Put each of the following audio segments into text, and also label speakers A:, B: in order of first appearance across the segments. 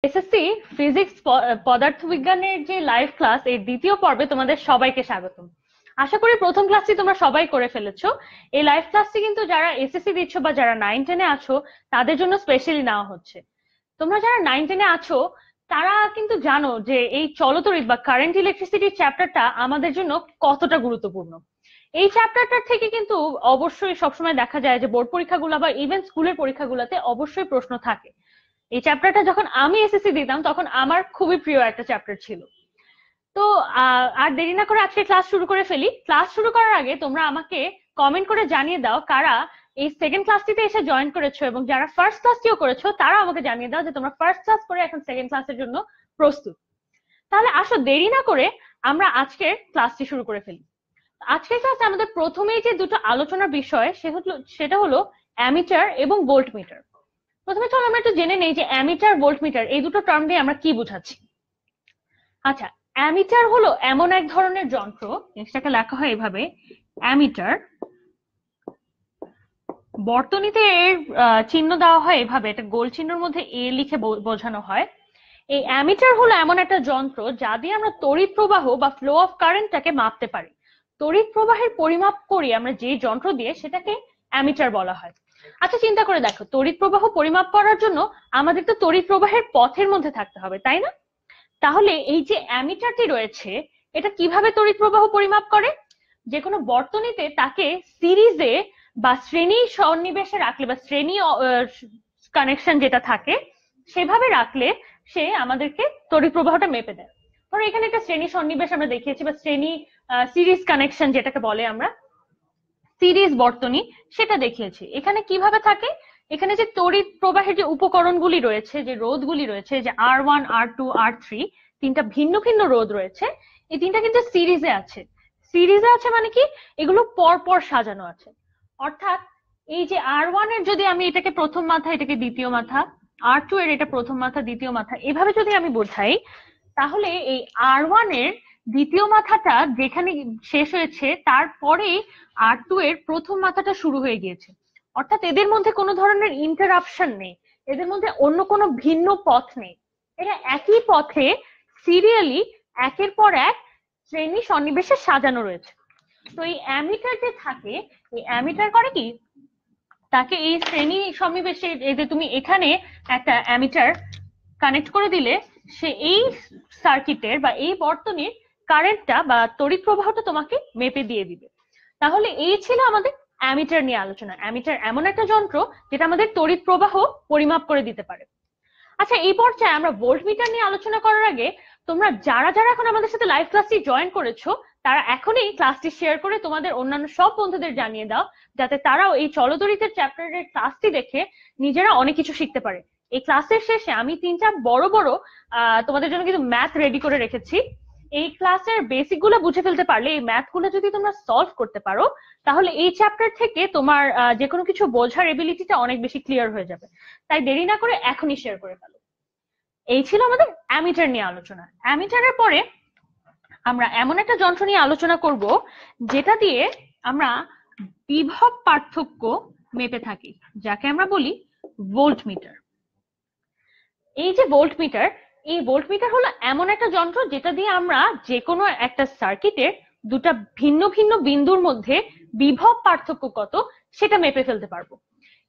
A: SSC physics পদার্থবিজ্ঞানের যে live class এর দ্বিতীয় পর্বে তোমাদের সবাইকে স্বাগতম। আশা করি প্রথম ক্লাসটি তোমরা সবাই করে ফেলেছো। এই লাইভ ক্লাসটি কিন্তু যারা এসএসসি দিচ্ছ বা যারা 9-10-এ আছো তাদের জন্য স্পেশালি নেওয়া হচ্ছে। তোমরা যারা 9-10-এ আছো তারা কিন্তু জানো যে এই চলতড়িৎ বা কারেন্ট ইলেকট্রিসিটি চ্যাপ্টারটা আমাদের জন্য কতটা গুরুত্বপূর্ণ। এই চ্যাপ্টারটার থেকে কিন্তু অবশ্যই সবসময় দেখা যায় যে বোর্ড পরীক্ষাগুলো বা ইভেন স্কুলের পরীক্ষাগুলোতে অবশ্যই প্রশ্ন থাকে। এই চ্যাপ্টারটা যখন আমি এসএসসি দিতাম তখন আমার খুবই প্রিয় একটা চ্যাপ্টার ছিল। তো আর দেরি না করে আজকে ক্লাস শুরু করে ফেলি। ক্লাস শুরু করার আগে তোমরা আমাকে কমেন্ট করে জানিয়ে দাও কারা এই সেকেন্ড ক্লাসটিতে এসে জয়েন করেছো, এবং যারা ফার্স্ট ক্লাসটিও করেছো তারা আমাকে জানিয়ে দাও যে তোমরা ফার্স্ট ক্লাস করে এখন সেকেন্ড ক্লাসের জন্য প্রস্তুত। তাহলে আসো দেরি না করে আমরা আজকের ক্লাসটি শুরু করে ফেলি। আজকের ক্লাসে আমাদের প্রথমেই যে দুটো আলোচনার বিষয় সেটা হলো অ্যামিটার এবং ভোল্টমিটার। প্রথমে চলো আমরা একটু জেনে নেই যে অ্যামিটার ভোল্টমিটার এই দুটো টার্ম দিয়ে আমরা কি বোঝাচ্ছি। আচ্ছা, অ্যামিটার হলো এমন এক ধরনের যন্ত্র, জিনিসটাকে লেখা হয় এভাবে অ্যামিটার, বর্তনীতে এর চিহ্ন দেওয়া হয় এভাবে, এটা গোল চিহ্নের মধ্যে এ লিখে বোঝানো হয়। এই অ্যামিটার হলো এমন একটা যন্ত্র যা দিয়ে আমরা তড়িৎ প্রবাহ বা ফ্লো অফ কারেন্টটাকে মাপতে পারি। তড়িৎ প্রবাহের পরিমাপ করি আমরা যে যন্ত্র দিয়ে, সেটাকে অ্যামিটার বলা হয়। আচ্ছা, চিন্তা করে দেখো, তড়িৎ প্রবাহ পরিমাপ করার জন্য আমাদের তো তড়িৎ প্রবাহের পথের মধ্যে থাকতে হবে, তাই না? তাহলে এই যে অ্যামিটারটি রয়েছে এটা কিভাবে তড়িৎ প্রবাহ পরিমাপ করে? যে কোনো বর্তনীতে তাকে সিরিজে বা শ্রেণী সন্নিবেশে রাখলে বা শ্রেণী কানেকশন যেটা থাকে সেভাবে রাখলে সে আমাদেরকে তড়িৎ প্রবাহটা মেপে দেয়। ধরো এখানে একটা শ্রেণী সন্নিবেশ আমরা দেখিয়েছি, বা শ্রেণী সিরিজ কানেকশন যেটাকে বলে আমরা সিরিজ বর্তনী, সেটা দেখিয়েছি। এখানে কিভাবে থাকে, এখানে যে তড়িৎ প্রবাহের যে উপকরণগুলি রয়েছে, যে রোধগুলি রয়েছে, যে R1 R2 R3, তিনটা ভিন্ন ভিন্ন রোধ রয়েছে, এই তিনটা কিন্তু সিরিজে আছে। সিরিজে আছে মানে কি, এগুলো পর পর সাজানো আছে। অর্থাৎ এই যে R1 এর যদি আমি এটাকে প্রথম মাথা, এটাকে দ্বিতীয় মাথা, R2 এর এটা প্রথম মাথা দ্বিতীয় মাথা, এভাবে যদি আমি বোঝাই, তাহলে এই R1 এর দ্বিতীয় মাথাটা যেখানে শেষ হয়েছে তারপরে R2 এর প্রথম মাথাটা শুরু হয়ে গিয়েছে। অর্থাৎ এদের মধ্যে কোনো ধরনের ইন্টারাপশন নেই, এদের মধ্যে অন্য কোনো ভিন্ন পথ নেই, এরা একই পথে সিরিয়ালি একের পর এক শ্রেণী সন্নিবেশে সাজানো রয়েছে। তো এই অ্যামিটার যে থাকে, এই অ্যামিটার করে কি, তাকে এই শ্রেণী সন্নিবেশে, এই যে তুমি এখানে একটা অ্যামিটার কানেক্ট করে দিলে, সে এই সার্কিটের বা এই বর্তনীর কারেন্টটা বা তড়িৎ প্রবাহটা তোমাকে মেপে দিয়ে দিবে। তাহলে এই ছিল আমাদের অ্যামিটার নিয়ে আলোচনা। অ্যামিটার এমন একটা যন্ত্র যেটা আমাদের তড়িৎ প্রবাহ পরিমাপ করে দিতে পারে। আচ্ছা, এই পর্যায়ে আমরা ভোল্টমিটার নিয়ে আলোচনা করার আগে তোমরা যারা যারা এখন আমাদের সাথে লাইভ ক্লাসটি জয়েন করেছো তারা এখনই ক্লাসটি শেয়ার করে তোমাদের অন্যান্য সব বন্ধুদের জানিয়ে দাও, যাতে তারাও এই চলতড়িতের চ্যাপ্টারের ক্লাসটি দেখে নিজেরা অনেক কিছু শিখতে পারে। এই ক্লাসের শেষে আমি তিনটা বড় বড় তোমাদের জন্য কিন্তু ম্যাথ রেডি করে রেখেছি। এই ক্লাসের বেসিক গুলো বুঝে ফেলতে পারলে, এই ম্যাথ গুলো যদি তোমরা সলভ করতে পারো, তাহলে এই চ্যাপ্টার থেকে তোমার যে কোনো কিছু বোঝার এবিলিটিটা অনেক বেশি ক্লিয়ার হয়ে যাবে। তাই দেরি না করে এখনই শেয়ার করে ফেলো। এই ছিল আমাদের অ্যামিটার নিয়ে আলোচনা। অ্যামিটারের পরে আমরা এমন একটা যন্ত্র নিয়ে আলোচনা করব যেটা দিয়ে আমরা বিভব পার্থক্য মেপে থাকি, যাকে আমরা বলি ভোল্টমিটার। এই যে ভোল্টমিটার, এই ভোল্টমিটার হলো এমন একটা যন্ত্র যেটা দিয়ে আমরা যে কোনো একটা সার্কিটের দুটা ভিন্ন ভিন্ন বিন্দুর মধ্যে বিভব পার্থক্য কত সেটা মেপে ফেলতে পারবো।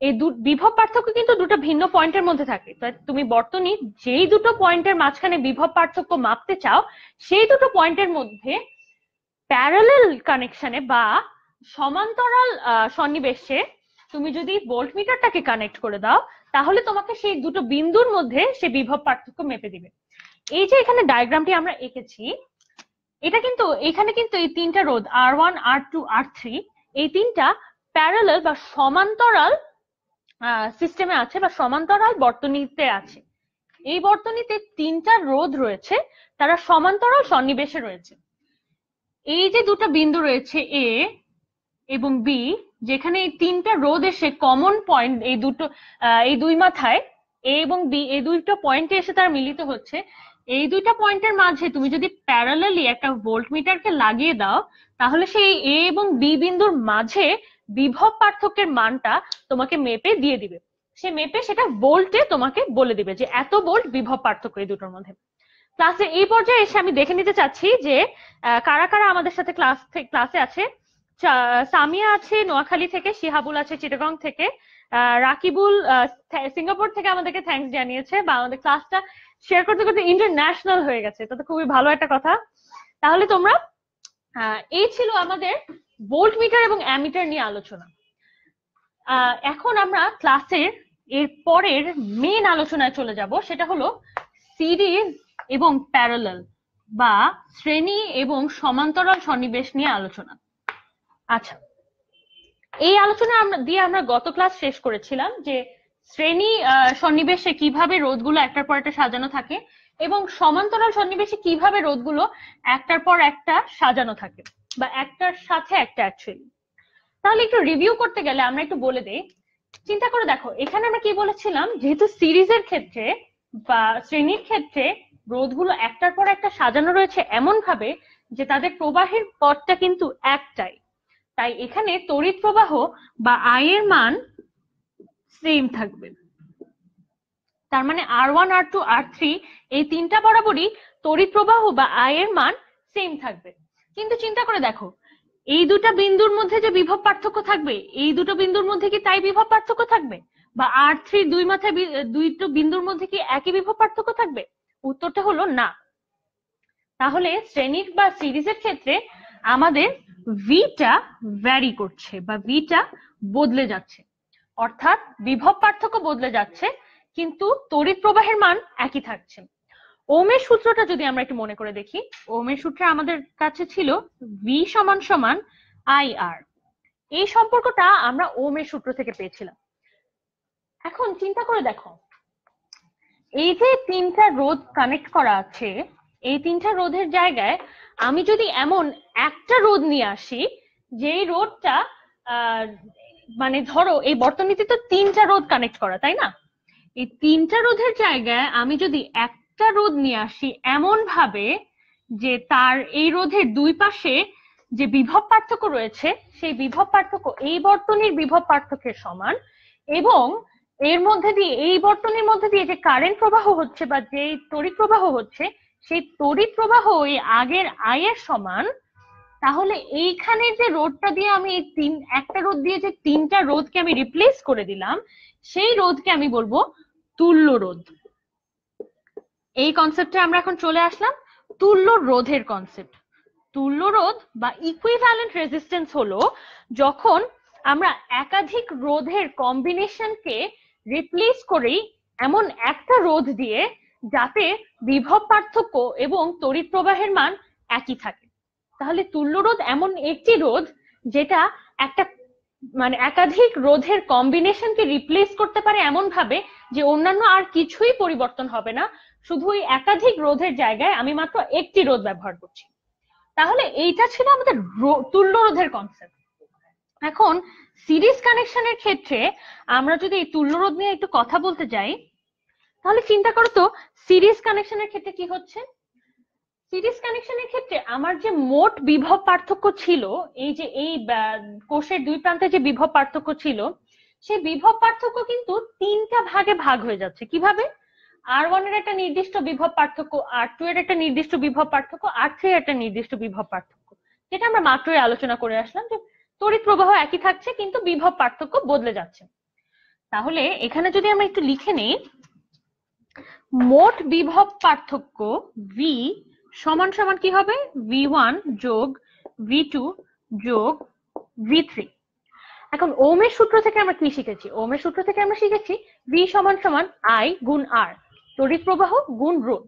A: এই বিভব পার্থক্য কিন্তু দুটো ভিন্ন পয়েন্টের মধ্যে থাকে। তুমি বর্তনী যেই দুটো পয়েন্টের মাঝখানে বিভব পার্থক্য মাপতে চাও, সেই দুটো পয়েন্টের মধ্যে প্যারালাল কানেকশনে বা সমান্তরাল সন্নিবেশে তুমি যদি ভোল্টমিটারটাকে কানেক্ট করে দাও, তাহলে তোমাকে সেই দুটো বিন্দুর মধ্যে সে বিভব পার্থক্য মেপে দিবে। এই যে এখানে ডায়াগ্রামটি আমরা এঁকেছি, এটা কিন্তু এখানে কিন্তু এই তিনটা রোধ R1 R2 R3, এই তিনটা প্যারালাল বা সমান্তরাল সিস্টেমে আছে বা সমান্তরাল বর্তনীতে আছে। এই বর্তনীতে তিনটা রোধ রয়েছে, তারা সমান্তরাল সন্নিবেশে রয়েছে। এই যে দুটো বিন্দু রয়েছে এ এবং বি, যেখানে এই তিনটা রোধ এসে কমন পয়েন্ট, এই দুই মাথায় এ এবং বি, এই দুইটা পয়েন্টে এসে তারা মিলিত হচ্ছে। এই দুইটা পয়েন্টের মাঝে তুমি যদি প্যারালালি একটা ভোল্টমিটারকে লাগিয়ে দাও, তাহলে সেই এ এবং বি বিন্দুর মাঝে বিভব পার্থক্যের মানটা তোমাকে মেপে দিয়ে দিবে। সে মেপে সেটা ভোল্টে তোমাকে বলে দিবে যে এত ভোল্ট বিভব পার্থক্য এই দুটোর মধ্যে। ক্লাসে এই পর্যায়ে এসে আমি দেখে নিতে চাচ্ছি যে কারা কারা আমাদের সাথে ক্লাসে আছে। সামিয়া আছে নোয়াখালী থেকে, শিহাবুল আছে চিটাগং থেকে, রাকিবুল সিঙ্গাপুর থেকে আমাদেরকে থ্যাঙ্কস জানিয়েছে, বা আমাদের ক্লাসটা শেয়ার করতে করতে ইন্টারন্যাশনাল হয়ে গেছে, এটা তো খুবই ভালো একটা কথা। তাহলে তোমরা এই ছিল আমাদের ভোল্ট মিটার এবং অ্যামিটার নিয়ে আলোচনা। এখন আমরা ক্লাসের এর পরের মেন আলোচনায় চলে যাব, সেটা হলো সিরিজ এবং প্যারালাল বা শ্রেণী এবং সমান্তরাল সন্নিবেশ নিয়ে আলোচনা। আচ্ছা, এই আলোচনা আমরা গত ক্লাস শেষ করেছিলাম যে শ্রেণী সন্নিবেশে কিভাবে রোধগুলো একটার পর একটা সাজানো থাকে এবং সমান্তরাল সন্নিবেশে কিভাবে রোধগুলো একটার পর একটা সাজানো থাকে বা একটার সাথে একটা অ্যাকচুয়ালি। তাহলে একটু রিভিউ করতে গেলে আমরা একটু বলে দেই। চিন্তা করে দেখো, এখানে আমরা কি বলেছিলাম, যেহেতু সিরিজের ক্ষেত্রে বা শ্রেণীর ক্ষেত্রে রোধগুলো একটার পর একটা সাজানো রয়েছে এমন ভাবে যে তাদের প্রবাহের পথটা কিন্তু একটাই, তাই এখানে তড়িৎ প্রবাহ বা আই এর মান সেম থাকবে। তার মানে R1 R2 R3 এই তিনটা বরাবরই তড়িৎ প্রবাহ বা আই এর মান সেম থাকবে। কিন্তু চিন্তা করে দেখো, এই দুটা বিন্দুর মধ্যে যে বিভব পার্থক্য থাকবে, এই দুটো বিন্দুর মধ্যে কি তাই বিভব পার্থক্য থাকবে? বা R3 দুই মাথায় দুইটো বিন্দুর মধ্যে কি একই বিভব পার্থক্য থাকবে? উত্তরটা হলো না। তাহলে শ্রেণীর বা সিরিজের ক্ষেত্রে আমাদের ভিটা ভ্যারি করছে বা ভিটা বদলে যাচ্ছে, অর্থাৎ বিভব পার্থক্য বদলে যাচ্ছে কিন্তু তড়িৎ প্রবাহের মান একই থাকছে। ওহমের সূত্রটা যদি আমরা একটু মনে করে দেখি, ওহমের সূত্রে আমাদের কাছে ছিল ভি সমান সমান আই আর। এই সম্পর্কটা আমরা ওহমের সূত্র থেকে পেয়েছিলাম। এখন চিন্তা করে দেখো, এই যে তিনটা রোধ কানেক্ট করা আছে, এই তিনটা রোধের জায়গায় আমি যদি এমন একটা রোধ নিয়ে আসি, যেই রোধটা মানে ধরো এই বর্তনীতে তো তিনটা রোধ কানেক্ট করা, তাই না? এই তিনটা রোধের জায়গায় আমি যদি একটা রোধ নিয়ে আসি এমন ভাবে যে তার এই রোধের দুই পাশে যে বিভব পার্থক্য রয়েছে সেই বিভব পার্থক্য এই বর্তনীর বিভব পার্থক্যের সমান, এবং এর মধ্যে দিয়ে এই বর্তনীর মধ্যে দিয়ে যে কারেন্ট প্রবাহ হচ্ছে বা যে তড়িৎ প্রবাহ হচ্ছে সেই তড়িৎ প্রবাহ এই আগের আই এর সমান, তাহলে এইখানে যে রোধটা দিয়ে আমি একটা রোধ দিয়ে যে তিনটা রোধকে আমি রিপ্লেস করে দিলাম, সেই রোধকে আমি বলবো তুল্য রোধ। এই কনসেপ্টে আমরা এখন চলে আসলাম তুল্য রোধের কনসেপ্ট। তুল্য রোধ বা ইকুইভ্যালেন্ট রেজিস্ট্যান্স হলো যখন আমরা একাধিক রোধের কম্বিনেশনকে রিপ্লেস করি এমন একটা রোধ দিয়ে যাতে বিভব পার্থক্য এবং তড়িৎ প্রবাহের মান একই থাকে। তাহলে তুল্য রোধ এমন একটি রোধ যেটা একটা মানে একাধিক রোধের কম্বিনেশনকে রিপ্লেস করতে পারে এমন ভাবে যে অন্যান্য আর কিছুই পরিবর্তন হবে না, শুধু ওই একাধিক রোধের জায়গায় আমি মাত্র একটি রোধ ব্যবহার করছি। তাহলে এইটা ছিল আমাদের তুল্য রোধের কনসেপ্ট। এখন সিরিজ কানেকশনের ক্ষেত্রে আমরা যদি এই তুল্য রোধ নিয়ে একটু কথা বলতে যাই, তাহলে চিন্তা করো তো সিরিজ কানেকশনের ক্ষেত্রে কি হচ্ছে। সিরিজ কানেকশনের ক্ষেত্রে আমার যে মোট বিভব পার্থক্য ছিল, এই যে এই কোষের দুই প্রান্তে যে বিভব পার্থক্য ছিল, সেই বিভব পার্থক্য কিন্তু তিনটা ভাগে ভাগ হয়ে যাচ্ছে। কিভাবে? R1 এর একটা নির্দিষ্ট বিভব পার্থক্য, R2 এর একটা নির্দিষ্ট বিভব পার্থক্য, R3 এর একটা নির্দিষ্ট বিভব পার্থক্য, যেটা আমরা মাত্রই আলোচনা করে আসলাম যে তড়িৎ প্রবাহ একই থাকছে কিন্তু বিভব পার্থক্য বদলে যাচ্ছে। তাহলে এখানে যদি আমরা একটু লিখে নেই, মোট বিভব পার্থক্য V সমান সমান কি হবে? V1 যোগ V2 যোগ V3। এখন ওহমের সূত্র থেকে আমরা কি শিখেছি? ওহমের সূত্র থেকে আমরা শিখেছি V সমান সমান I গুণ R, তড়িৎ প্রবাহ গুণ রোধ।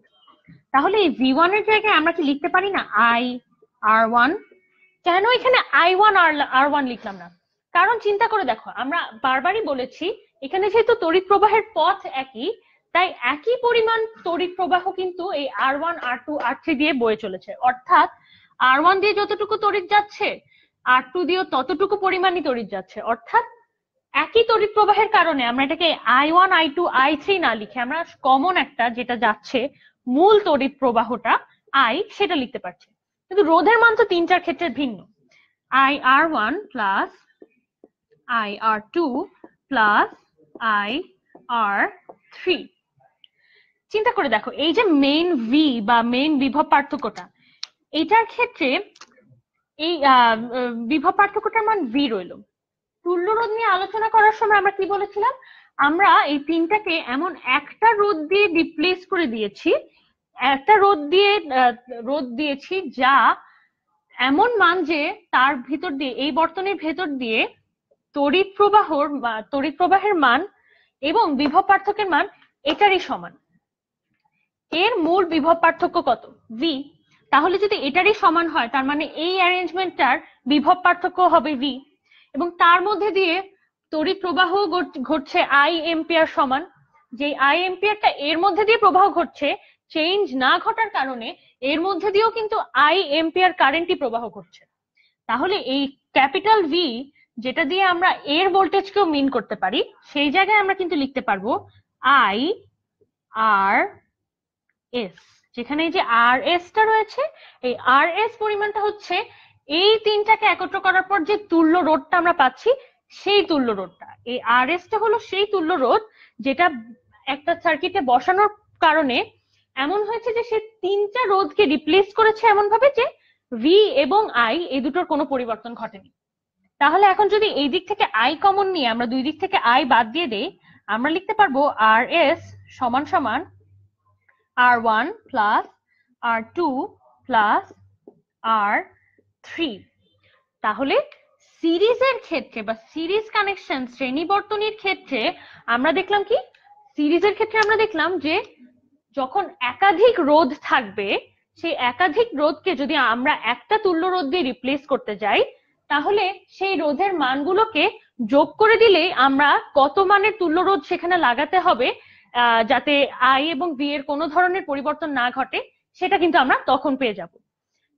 A: তাহলে এই V1 এর জায়গায় আমরা কি লিখতে পারি না I R1? কেন এখানে I1 R1 লিখলাম না? কারণ চিন্তা করে দেখো, আমরা বারবারই বলেছি এখানে যেহেতু তড়িৎ প্রবাহের পথ একই, তাই একই পরিমাণ তড়িৎ প্রবাহ কিন্তু এই R1 R2 R3 দিয়ে বয়ে চলেছে, অর্থাৎ R1 দিয়ে যতটুকু তড়িৎ যাচ্ছে R2 দিয়েও ততটুকু পরিমাণই তড়িৎ যাচ্ছে। অর্থাৎ একই তড়িৎ প্রবাহের কারণে আমরা এটাকে I1 I2 I3 না লিখে আমরা কমন একটা যেটা যাচ্ছে মূল তড়িৎ প্রবাহটা I সেটা লিখতে পারছি। কিন্তু রোধের মান তো তিন চার ক্ষেত্রে ভিন্ন। IR1 plus IR2 plus R3। চিন্তা করে দেখো, এই যে মেইন ভি বা মেইন বিভব পার্থক্যটা, এটার ক্ষেত্রে এই বিভব পার্থক্যটার মান ভি রইল। তুল্য রোধ নিয়ে আলোচনা করার সময় আমরা কি বলেছিলাম? আমরা এই তিনটাকে এমন একটা রোধ দিয়ে রিপ্লেস করে দিয়েছি, একটা রোধ দিয়েছি যা এমন মান যে তার ভিতর দিয়ে, এই বর্তনীর ভেতর দিয়ে তড়িৎ প্রবাহের মান এবং বিভব পার্থক্যের মান এটারই সমান। এর মূল বিভব পার্থক্য কত? ভি। তাহলে যদি এটারই সমান হয়, তার মানে এই অ্যারেঞ্জমেন্টটার বিভব পার্থক্য হবে ভি, এবং তার মধ্যে দিয়ে তড়িৎ প্রবাহ ঘটছে আই এম্পিয়ার সমান। যে আই এম্পিয়ারটা এর মধ্যে দিয়ে প্রবাহ ঘটছে, চেঞ্জ না ঘটার কারণে এর মধ্যে দিয়েও কিন্তু আই এম্পিয়ার কারেন্টই প্রবাহ ঘটছে। তাহলে এই ক্যাপিটাল ভি, যেটা দিয়ে আমরা এর ভোল্টেজকেও মিন করতে পারি, সেই জায়গায় আমরা কিন্তু লিখতে পারবো আই আর এস। যেখানে এই যে আর এস টা রয়েছে, এই আর এস পরিমাণটা হচ্ছে এই তিনটাকে একত্র করার পর যে তুল্য রোধটা আমরা পাচ্ছি, সেই তুল্য রোধটা। এই আর এস টা হলো সেই তুল্য রোধ যেটা একটা সার্কিটে বসানোর কারণে এমন হয়েছে যে সে তিনটা রোধকে রিপ্লেস করেছে এমন ভাবে যে ভি এবং আই এই দুটোর কোনো পরিবর্তন ঘটেনি। তাহলে এখন যদি এই দিক থেকে আই কমন নিয়ে আমরা দুই দিক থেকে আই বাদ দিয়ে দেই, আমরা লিখতে পারবো আর এস সমান সমান R1 plus R2 plus R3। তাহলে সিরিজের ক্ষেত্রে বা সিরিজ কানেকশন শ্রেণী বর্তনীর ক্ষেত্রে আমরা দেখলাম কি? সিরিজের ক্ষেত্রে আমরা দেখলাম যে যখন একাধিক রোধ থাকবে, সেই একাধিক রোধকে যদি আমরা একটা তুল্য রোধ দিয়ে রিপ্লেস করতে যাই, তাহলে সেই রোধের মানগুলোকে যোগ করে দিলেই আমরা কত মানের তুল্য রোধ সেখানে লাগাতে হবে যাতে আই এবং ভি এর কোনো ধরনের পরিবর্তন না ঘটে, সেটা কিন্তু আমরা তখন পেয়ে যাব।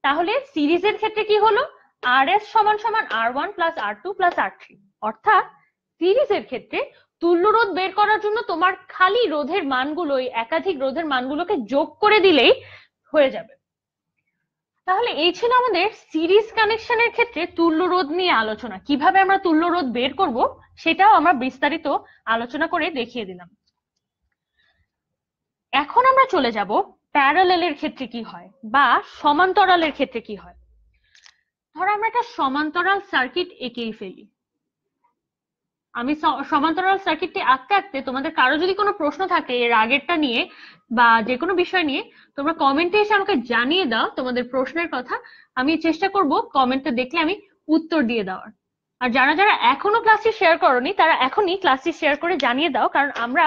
A: তাহলে সিরিজের ক্ষেত্রে কি হলো? আর এস সমান সমান R1 plus R2 plus R3। অর্থাৎ সিরিজের ক্ষেত্রে তুল্য রোধ বের করার জন্য তোমার খালি রোধের মানগুলো, একাধিক রোধের মানগুলোকে যোগ করে দিলেই হয়ে যাবে। তাহলে এই ছিল আমাদের সিরিজ কানেকশনের ক্ষেত্রে তুল্য রোধ নিয়ে আলোচনা। কিভাবে আমরা তুল্য রোধ বের করব সেটাও আমরা বিস্তারিত আলোচনা করে দেখিয়ে দিলাম। এখন আমরা চলে যাব প্যারালেলের ক্ষেত্রে কি হয় বা সমান্তরালের ক্ষেত্রে কি হয়। ধরো আমরা একটা সমান্তরাল সার্কিট এঁকেই ফেলি। আমি সমান্তরাল সার্কিটটি আঁকতে আঁকতে তোমাদের কারো যদি কোনো প্রশ্ন থাকে এর আগেরটা নিয়ে বা যে কোনো বিষয় নিয়ে, তোমরা কমেন্টে এসে আমাকে জানিয়ে দাও তোমাদের প্রশ্নের কথা। আমি চেষ্টা করব কমেন্টে দেখলে আমি উত্তর দিয়ে দেওয়ার। আর যারা যারা এখনো ক্লাসটি শেয়ার করোনি, তারা এখনই ক্লাসটি শেয়ার করে জানিয়ে দাও, কারণ আমরা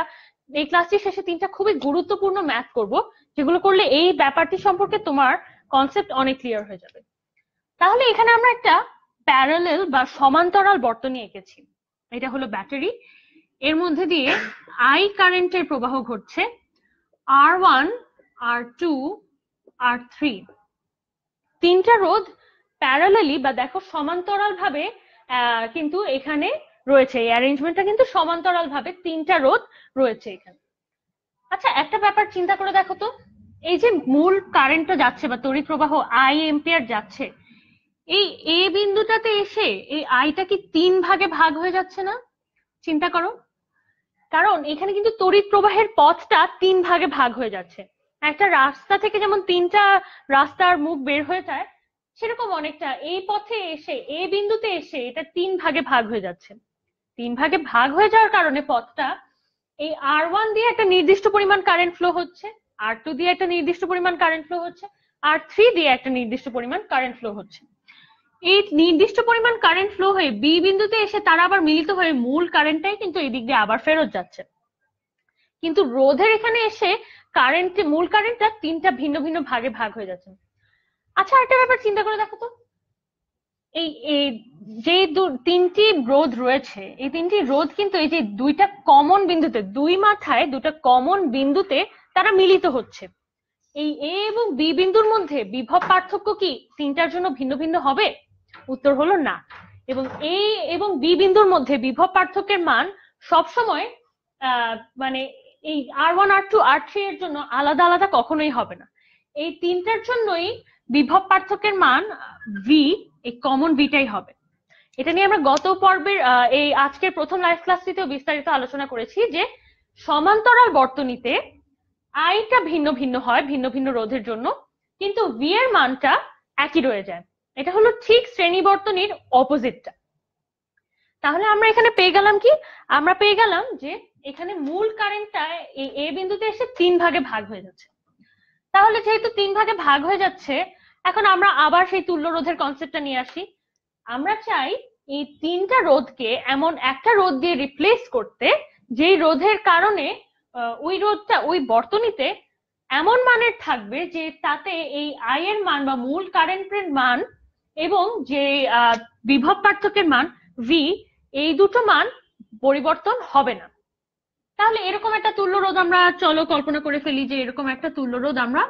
A: এই ক্লাসটি শেষে তিনটা খুবই গুরুত্বপূর্ণ ম্যাথ করব, যেগুলো করলে এই ব্যাপারটি সম্পর্কে তোমার কনসেপ্ট অনেক ক্লিয়ার হয়ে যাবে। তাহলে এখানে আমরা একটা প্যারালেল বা সমান্তরাল বর্তনী এঁকেছি। এটা হলো ব্যাটারি, এর মধ্যে দিয়ে আই কারেন্টের প্রবাহ ঘটছে, R1 R2 R3। তিনটা রোধ প্যারালালি বা দেখো সমান্তরাল ভাবে কিন্তু এখানে রয়েছে। এই অ্যারেঞ্জমেন্টটা কিন্তু সমান্তরাল ভাবে তিনটা রোধ রয়েছে এখানে। আচ্ছা, একটা ব্যাপার চিন্তা করে দেখো তো, এই যে মূল কারেন্টটা যাচ্ছে বা তড়িৎ প্রবাহ আই এম্পিয়ার যাচ্ছে, এই এ বিন্দুটাতে এসে এই আইটা কি তিন ভাগে ভাগ হয়ে যাচ্ছে না? চিন্তা করো। কারণ এখানে কিন্তু তড়িৎ প্রবাহের পথটা তিন ভাগে ভাগ হয়ে যাচ্ছে। একটা রাস্তা থেকে যেমন তিনটা রাস্তার মুখ বের হয়ে যায়, সেরকম অনেকটা এই পথে এসে এ বিন্দুতে এসে এটা তিন ভাগে ভাগ হয়ে যাচ্ছে। তিন ভাগে ভাগ হয়ে যাওয়ার কারণে পথটা, এই R1 দিয়ে একটা নির্দিষ্ট পরিমাণ কারেন্ট ফ্লো হচ্ছে, R2 দিয়ে একটা নির্দিষ্ট পরিমাণ কারেন্ট ফ্লো হচ্ছে, R3 দিয়ে একটা নির্দিষ্ট পরিমাণ কারেন্ট ফ্লো হচ্ছে। এই নির্দিষ্ট পরিমাণ কারেন্ট ফ্লো হয়ে বি বিন্দুতে এসে তারা আবার মিলিত হয়ে মূল কারেন্টটাই কিন্তু এই দিক দিয়ে আবার ফেরত যাচ্ছে। কিন্তু রোধের এখানে এসে মূল কারেন্টটা তিনটা ভিন্ন ভিন্ন ভাগে ভাগ হয়ে যাচ্ছে। আচ্ছা, একটা ব্যাপার চিন্তা করে দেখো তো, এই যে তিনটি রোধ রয়েছে, এই তিনটি রোধ কিন্তু এই যে দুইটা কমন বিন্দুতে, দুই মাথায় দুটা কমন বিন্দুতে তারা মিলিত হচ্ছে। এই এ এবং বি বিন্দুর মধ্যে বিভব পার্থক্য কি তিনটার জন্য ভিন্ন ভিন্ন হবে? উত্তর হলো না। এবং এ এবং বি বিন্দুর মধ্যে বিভব পার্থক্যের মান সবসময় মানে এই R1 R2 R3 এর জন্য আলাদা আলাদা কখনোই হবে না। এই তিনটার জন্যই বিভব পার্থক্যের মান ভি, এই কমন ভিটাই হবে। এটা নিয়ে আমরা গত পর্বের এই আজকের প্রথম লাইভ ক্লাসটিতেও বিস্তারিত আলোচনা করেছি যে সমান্তরাল বর্তনীতে আইটা ভিন্ন ভিন্ন হয় ভিন্ন ভিন্ন রোধের জন্য, কিন্তু ভি এর মানটা একই রয়ে যায়। এটা হলো ঠিক শ্রেণী বর্তনীর অপোজিটটা। তাহলে আমরা এখানে পেয়ে গেলাম কি, আমরা পেয়ে গেলাম যে এখানে মূল কারেন্টটা এই এ বিন্দুতে এসে 3 ভাগে ভাগ হয়ে যাচ্ছে। তাহলে যেহেতু 3 ভাগে ভাগ হয়ে যাচ্ছে, এখন আমরা আবার সেই তুল্য রোধের কনসেপ্টটা নিয়ে আসি। আমরা চাই এই 3টা রোধকে এমন একটা রোধ দিয়ে রিপ্লেস করতে, যেই রোধের কারণে ওই রোধটা ওই বর্তনীতে এমন মানের থাকবে যে তাতে এই আই এর মান বা মূল কারেন্টের মান এবং যে বিভব পার্থক্যের মান ভি, এই দুটো মান পরিবর্তন হবে না। তাহলে এরকম একটা তুল্য রোধ আমরা চলো কল্পনা করে ফেলি যে এরকম একটা তুল্য রোধ আমরা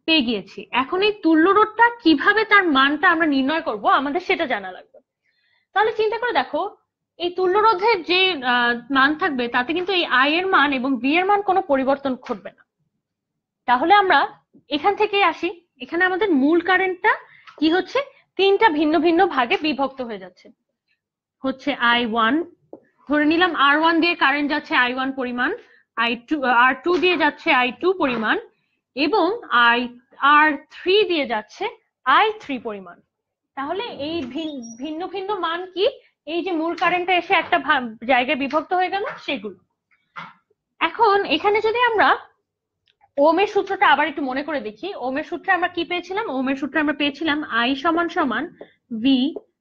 A: পেয়ে গিয়েছি। এখন এই তুল্য রোধটা কিভাবে তার মানটা আমরা নির্ণয় করব, আমাদের সেটা জানা লাগবে। তাহলে চিন্তা করে দেখো, এই তুল্য রোধের যে মান থাকবে তাতে কিন্তু এই আই এর মান এবং ভি এর মান কোনো পরিবর্তন ঘটবে না। তাহলে আমরা এখান থেকে আসি, এখানে আমাদের মূল কারেন্টটা কি হচ্ছে, 3টা ভিন্ন ভিন্ন ভাগে বিভক্ত হয়ে যাচ্ছে। হচ্ছে I1, ধরে নিলাম R1 দিয়ে কারেন্ট যাচ্ছে I1 পরিমাণ, R2 দিয়ে যাচ্ছে I2 পরিমাণ, এবং R3 দিয়ে যাচ্ছে I3 পরিমাণ। তাহলে এই ভিন্ন ভিন্ন মান কি, এই যে মূল কারেন্টটা এসে একটা জায়গায় বিভক্ত হয়ে গেল সেগুলো। এখন এখানে যদি আমরা ওহমের সূত্রটা আবার একটু মনে করে দেখি, ওহমের সূত্রে আমরা কি পেয়েছিলাম, ওহমের সূত্রে আমরা পেয়েছিলাম I সমান সমান V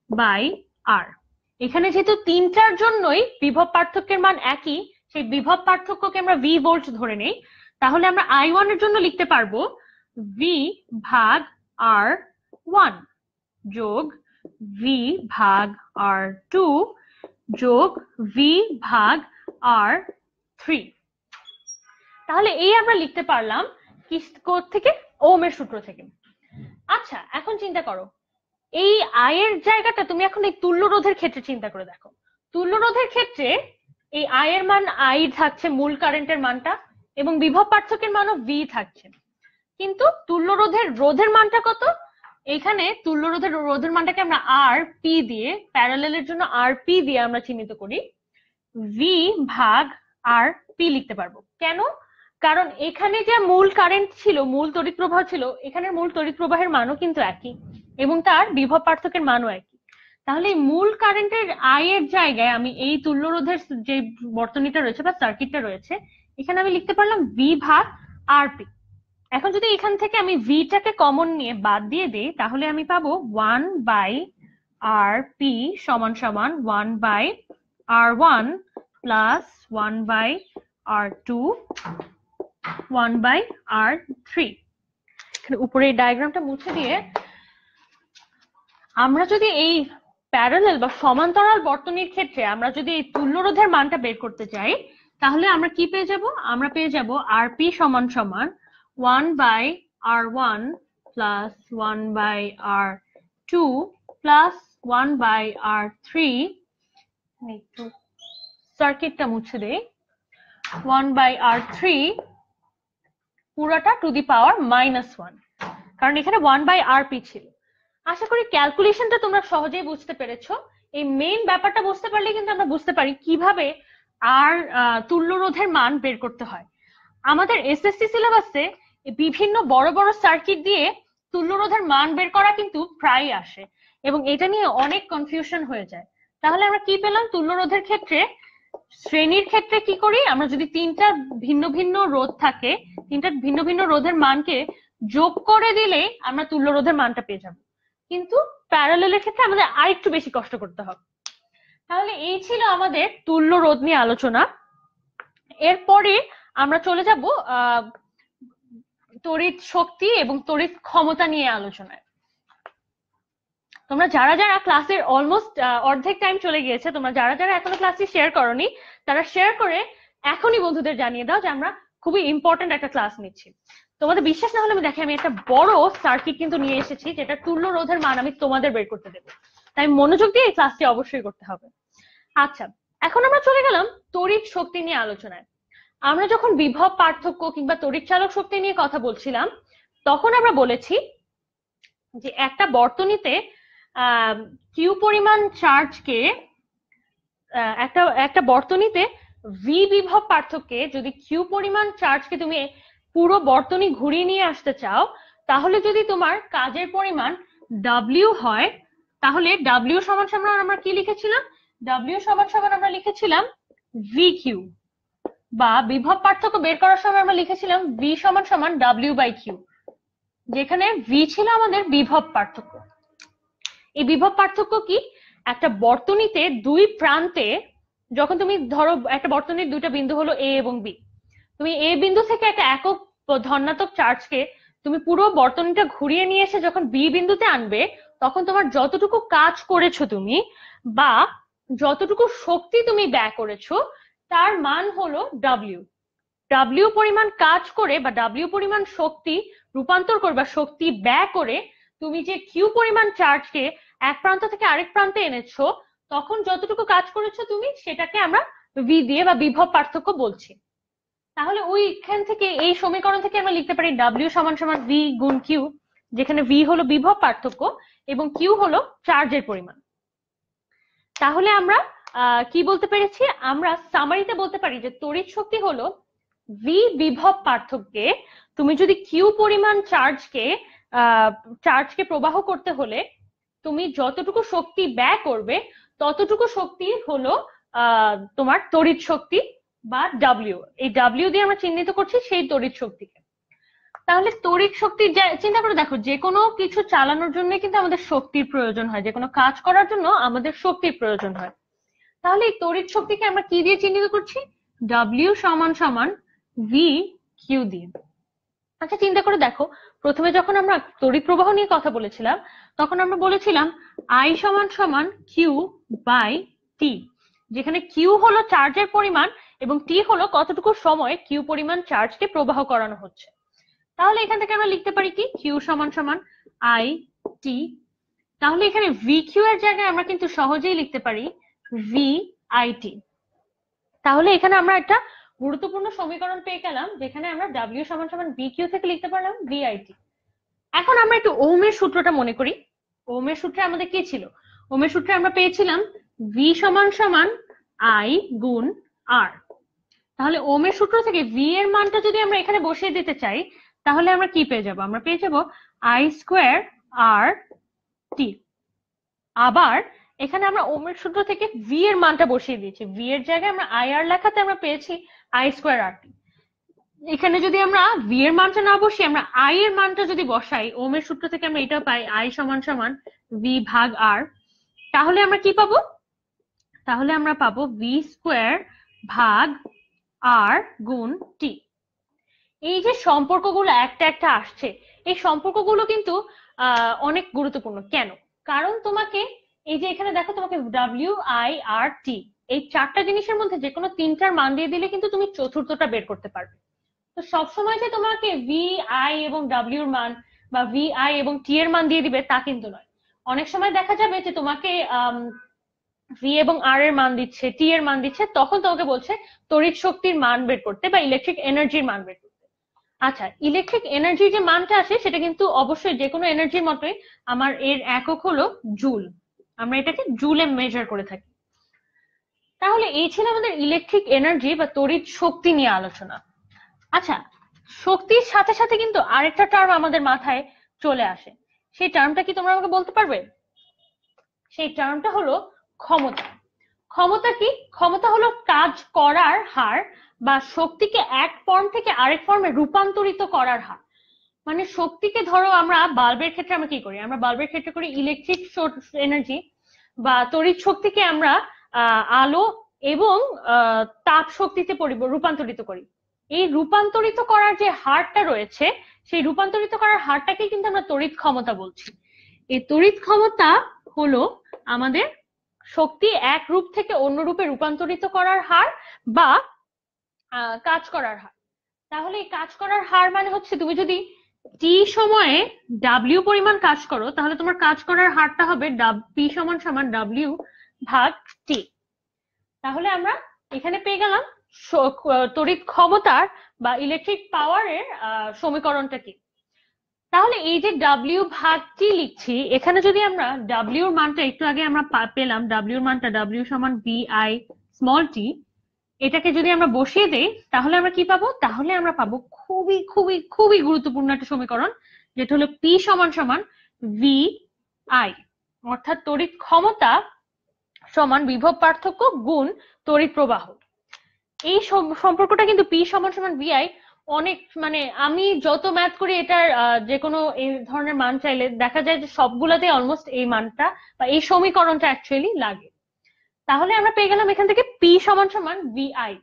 A: বাই R। এখানে যেহেতু 3টার জন্যই বিভব পার্থক্যের মান একই, সেই বিভব পার্থক্যকে আমরা V ভোল্ট ধরে নেই, তাহলে আমরা I1 এর জন্য লিখতে পারবো V ভাগ R1 যোগ V ভাগ R2 যোগ V ভাগ R3। তাহলে এই আমরা লিখতে পারলাম কি থেকে, ওহমের সূত্র থেকে। আচ্ছা, এখন চিন্তা করো, এই আই এর জায়গাটা তুমি এখন এই তুল্য রোধের ক্ষেত্রে চিন্তা করে দেখো। তুল্য রোধের ক্ষেত্রে এই আই এর মান আই থাকছে মূল কারেন্টের মানটা, এবং বিভব পার্থক্যের মানও ভি থাকছে, কিন্তু তুল্য রোধের মানটা কত, এখানে তুল্য রোধের মানটাকে আমরা আর পি দিয়ে, প্যারালেলের জন্য আর পি দিয়ে আমরা চিহ্নিত করি, ভি ভাগ আর পি লিখতে পারবো। কেন? কারণ এখানে যে মূল কারেন্ট ছিল, মূল তড়িৎ প্রবাহ ছিল, এখানের মূল তড়িৎ প্রবাহের মানও কিন্তু একই, এবং তার বিভব পার্থক্যের মানও একই। তাহলে মূল কারেন্টের আই এর জায়গায় আমি এই তুল্য রোধের যে বর্তনীটা রয়েছে বা সার্কিটটা রয়েছে, এখানে আমি লিখতে পারলাম ভি ভাগ আর পি। এখন যদি এখান থেকে আমি ভিটাকে কমন নিয়ে বাদ দিয়ে দিই, তাহলে আমি পাবো 1 বাই আর পি সমান সমান 1 by R1 plus 1 by R2 1 by R3। উপরে ডায়াগ্রামটা মুছে দিয়ে আমরা যদি এই প্যারালাল বা সমান্তরাল বর্তনীর ক্ষেত্রে আমরা যদি এই তুল্য রোধের মানটা বের করতে চাই, তাহলে আমরা কি পেয়ে যাব, আমরা পেয়ে যাব RP সমান সমান 1 by R1 plus 1 by R2 plus 1 by R3, একটু সার্কিটটা মুছে দেই, 1 বাই R3 পুরোটা টু দি পাওয়ার -1, কারণ এখানে 1 বাই RP ছিল। আশা করি ক্যালকুলেশনটা তোমরা সহজেই বুঝতে পেরেছো। এই মেইন ব্যাপারটা বুঝতে পারলে কিন্তু আমরা বুঝতে পারি কিভাবে আর তুল্য রোধের মান বের করতে হয়। আমাদের এসএসসি সিলেবাসে বিভিন্ন বড় বড় সার্কিট দিয়ে তুল্য রোধের মান বের করা কিন্তু প্রায় আসে, এবং এটা নিয়ে অনেক কনফিউশন হয়ে যায়। তাহলে আমরা কি পেলাম, তুল্য রোধের ক্ষেত্রে শ্রেণীর ক্ষেত্রে কি করি, আমরা যদি 3টা ভিন্ন ভিন্ন রোধ থাকে, 3টা ভিন্ন ভিন্ন রোধের মানকে যোগ করে দিলে আমরা তুল্য রোধের মানটা পেয়ে যাবো, কিন্তু প্যারালেলের ক্ষেত্রে আমাদের আরেকটু বেশি কষ্ট করতে হবে। তাহলে এই ছিল আমাদের তুল্য রোধ নিয়ে আলোচনা। এরপরে আমরা চলে যাব তড়িৎ শক্তি এবং তড়িৎ ক্ষমতা নিয়ে আলোচনায়। তোমরা যারা যারা ক্লাসের অলমোস্ট অর্ধেক টাইম চলে গিয়েছে, তোমরা যারা যারা এখনো ক্লাসটি শেয়ার করনি, তারা শেয়ার করে এখনই বন্ধুদের জানিয়ে দাও যে আমরা খুবই ইম্পর্টেন্ট একটা ক্লাস নিচ্ছি। তোমাদের বিশ্বাস না হলে আমি দেখি, আমি একটা বড় সার্কিট কিন্তু নিয়ে এসেছি, যেটা তুল্য রোধের মান আমি তোমাদের বের করতে দেবো, তাই মনোযোগ দিয়ে এই ক্লাসটি অবশ্যই করতে হবে। আচ্ছা, এখন আমরা চলে গেলাম তড়িৎ শক্তি নিয়ে আলোচনায়। আমরা যখন বিভব পার্থক্য কিংবা তড়িৎ চালক শক্তি নিয়ে কথা বলছিলাম, তখন আমরা বলেছি যে একটা বর্তনীতে কিউ পরিমাণ চার্জকে একটা বর্তনীতে ভি বিভব পার্থক্যে যদি কিউ পরিমাণ চার্জকে তুমি পুরো বর্তনী ঘুরিয়ে নিয়ে আসতে চাও, তাহলে যদি তোমার কাজের পরিমাণ ডাব্লিউ হয়, তাহলে ডাব্লিউ সমান সমান আমরা কি লিখেছিলাম? ডাব্লিউ সমান সমান আমরা লিখেছিলাম ভি কিউ, বা বিভব পার্থক্য বের করার সময় আমরা লিখেছিলাম ভি সমান সমান ডাব্লিউ বাই কিউ, যেখানে ভি ছিল আমাদের বিভব পার্থক্য। এই বিভব পার্থক্য কি? একটা বর্তনীতে দুই প্রান্তে, যখন তুমি ধরো একটা বর্তনীর দুইটা বিন্দু হলো এ এবং বি, তুমি এ বিন্দু থেকে একটা একক ধনাত্মক চার্জকে তুমি পুরো বর্তনীটা ঘুরিয়ে নিয়ে এসে যখন বি বিন্দুতে আনবে, তখন তোমার যতটুকু কাজ করেছো তুমি, বা যতটুকু শক্তি তুমি ব্যয় করেছো, তার মান হলো ডাব্লিউ। ডাব্লিউ পরিমাণ কাজ করে বা ডাব্লিউ পরিমাণ শক্তি রূপান্তর করে বা শক্তি ব্যয় করে তুমি যে কিউ পরিমাণ চার্জকে এক প্রান্ত থেকে আরেক প্রান্তে এনেছো, তখন যতটুকু কাজ করেছো তুমি, সেটাকে আমরা ভি দিয়ে বা বিভব পার্থক্য বলছি। তাহলে ওইখান থেকে, এই সমীকরণ থেকে আমরা লিখতে পারি ডাব্লিউ সমান সমান ভি গুণ কিউ, যেখানে ভি হলো বিভব পার্থক্য এবং কিউ হলো চার্জের পরিমাণ। তাহলে আমরা কি বলতে পেরেছি? আমরা সামারিতে বলতে পারি যে তড়িৎ শক্তি হলো ভি বিভব পার্থক্যে তুমি যদি কিউ পরিমাণ চার্জকে প্রবাহ করতে হলে তুমি যতটুকু শক্তি ব্যয় করবে, ততটুকু শক্তি হলো তোমার তড়িৎ শক্তি বা ডাব্লিউ। এই ডাব্লিউ দিয়ে আমরা চিহ্নিত করছি সেই তড়িৎ শক্তিকে। তাহলে তড়িৎ শক্তি চিন্তা করে দেখো, যে কোনো কিছু চালানোর জন্য কিন্তু আমাদের শক্তির প্রয়োজন হয়, যে কোনো কাজ করার জন্য আমাদের শক্তির প্রয়োজন হয়। তাহলে এই তড়িৎ শক্তিকে আমরা কি দিয়ে চিহ্নিত করছি? ডাব্লিউ সমান সমান ভি কিউ দিয়ে। আচ্ছা চিন্তা করে দেখো, প্রথমে যখন আমরা তড়িৎ প্রবাহ নিয়ে কথা বলেছিলাম, তখন আমরা বলেছিলাম আই সমান সমান কিউ বাই টি, যেখানে কিউ হলো চার্জের পরিমাণ এবং টি হলো কতটুকু সময় কিউ পরিমাণ চার্জকে প্রবাহ করানো হচ্ছে। তাহলে এখান থেকে আমরা লিখতে পারি কি? কিউ সমান সমান আই টি। তাহলে এখানে ভি কিউ এর জায়গায় আমরা কিন্তু সহজেই লিখতে পারি ভি আই টি। তাহলে এখানে আমরা একটা গুরুত্বপূর্ণ সমীকরণ পেয়ে গেলাম, যেখানে আমরা ডাব্লিউ সমান সমান ভি কিউ থেকে লিখতে পারলাম ভি আই টি। এখন আমরা একটু ওহমের সূত্রটা মনে করি। ওহমের সূত্রে আমাদের কি ছিল? ওহমের সূত্রে আমরা পেয়েছিলাম ভি সমান সমান আই গুণ আর। তাহলে ওহমের সূত্র থেকে ভি এর মানটা যদি আমরা এখানে বসিয়ে দিতে চাই, তাহলে আমরা কি পেয়ে যাব? আমরা পেয়ে যাব আই স্কোয়ার আর টি। আবার এখানে আমরা ওহমের সূত্র থেকে ভি এর মানটা বসিয়ে দিয়েছি, ভি এর জায়গায় আমরা আই আর লেখাতে আমরা পেয়েছি আই স্কোয়ার আর টি। এখানে যদি আমরা ভি এর মানটা না বসিয়ে আমরা আই এর মানটা যদি বসাই, ওহমের সূত্র থেকে আমরা এটা পাই আই সমান সমান ভি ভাগ আর। তাহলে আমরা কি পাবো? তাহলে আমরা পাবো ভি স্কোয়ার ভাগ আর গুণ টি। এই যে সম্পর্কগুলো একটা একটা আসছে, এই সম্পর্কগুলো কিন্তু অনেক গুরুত্বপূর্ণ। কেন? কারণ তোমাকে এই যে এখানে দেখো, তোমাকে ডাব্লিউ আই আর টি, এই চারটা জিনিসের মধ্যে যে কোনো তিনটার মান দিয়ে দিলে কিন্তু তুমি চতুর্থটা বের করতে পারবে। তো সবসময় যে তোমাকে ভি আই এবং ডাব্লিউর মান বা ভি আই এবং টি এর মান দিয়ে দিবে তা কিন্তু নয়। অনেক সময় দেখা যাবে যে তোমাকে ভি এবং আর এর মান দিচ্ছে, টি এর মান দিচ্ছে, তখন তোমাকে বলছে তড়িৎ শক্তির মান বের করতে বা ইলেকট্রিক এনার্জির মান বের করতে। আচ্ছা, ইলেকট্রিক এনার্জির যে মানটা আসে সেটা কিন্তু অবশ্যই যে কোনো এনার্জির মতোই আমার এর একক হলো জুল। আমরা এটাকে জুলে মেজার করে থাকি। তাহলে এই ছিল আমাদের ইলেকট্রিক এনার্জি বা তড়িৎ শক্তি নিয়ে আলোচনা। আচ্ছা, শক্তির সাথে সাথে কিন্তু আরেকটা টার্ম আমাদের মাথায় চলে আসে। সেই টার্মটা কি তোমরা আমাকে বলতে পারবে? সেই টার্মটা হলো ক্ষমতা। ক্ষমতা কি? ক্ষমতা হলো কাজ করার হার বা শক্তিকে এক ফর্ম থেকে আরেক ফর্মে রূপান্তরিত করার হার। মানে শক্তিকে ধরো আমরা বাল্বের ক্ষেত্রে আমরা কি করি? আমরা বাল্বের ক্ষেত্রে করি ইলেকট্রিক এনার্জি বা তড়িৎ শক্তিকে আমরা আলো এবং তাপ শক্তিতে রূপান্তরিত করি। এই রূপান্তরিত করার যে হারটা রয়েছে, সেই রূপান্তরিত করার হারটাকে কিন্তু আমরা তড়িৎ ক্ষমতা বলছি। এই তড়িৎ ক্ষমতা হলো আমাদের শক্তি এক রূপ থেকে অন্য রূপে রূপান্তরিত করার হার বা কাজ করার হার। তাহলে এই কাজ করার হার মানে হচ্ছে, তুমি যদি টি সময়ে ডাব্লিউ পরিমাণ কাজ করো, তাহলে তোমার কাজ করার হারটা হবে পি সমান সমান ডাব্লিউ ভাগ টি। তাহলে আমরা এখানে পেয়ে গেলাম তড়িৎ ক্ষমতার বা ইলেকট্রিক পাওয়ারের সমীকরণটা কি। তাহলে এই যে ডাব্লিউ ভাগ টি লিখছি, এখানে যদি আমরা ডাব্লিউর মানটা একটু আগে আমরা পেলাম, ডাব্লিউর মানটা ডাব্লিউ সমান ভি আই স্মল টি, এটাকে যদি আমরা বসিয়ে দেই তাহলে আমরা কি পাবো? তাহলে আমরা পাবো খুবই খুবই খুবই গুরুত্বপূর্ণ একটা সমীকরণ, যেটা হলো পি সমান সমান ভি আই, অর্থাৎ তড়িৎ ক্ষমতা সমান বিভব পার্থক্য গুণ তড়িৎ প্রবাহ। এই সম্পর্কটা কিন্তু পি সমান সমান ভিআই অনেক, মানে আমি যত ম্যাথ করি এটার যে কোনো এই ধরনের মান চাইলে দেখা যায় যে সবগুলাতে অলমোস্ট এই মানটা বা এই সমীকরণটা অ্যাকচুয়ালি লাগে। তাহলে আমরা পেয়ে গেলাম এখান থেকে পি সমান সমান ভিআই।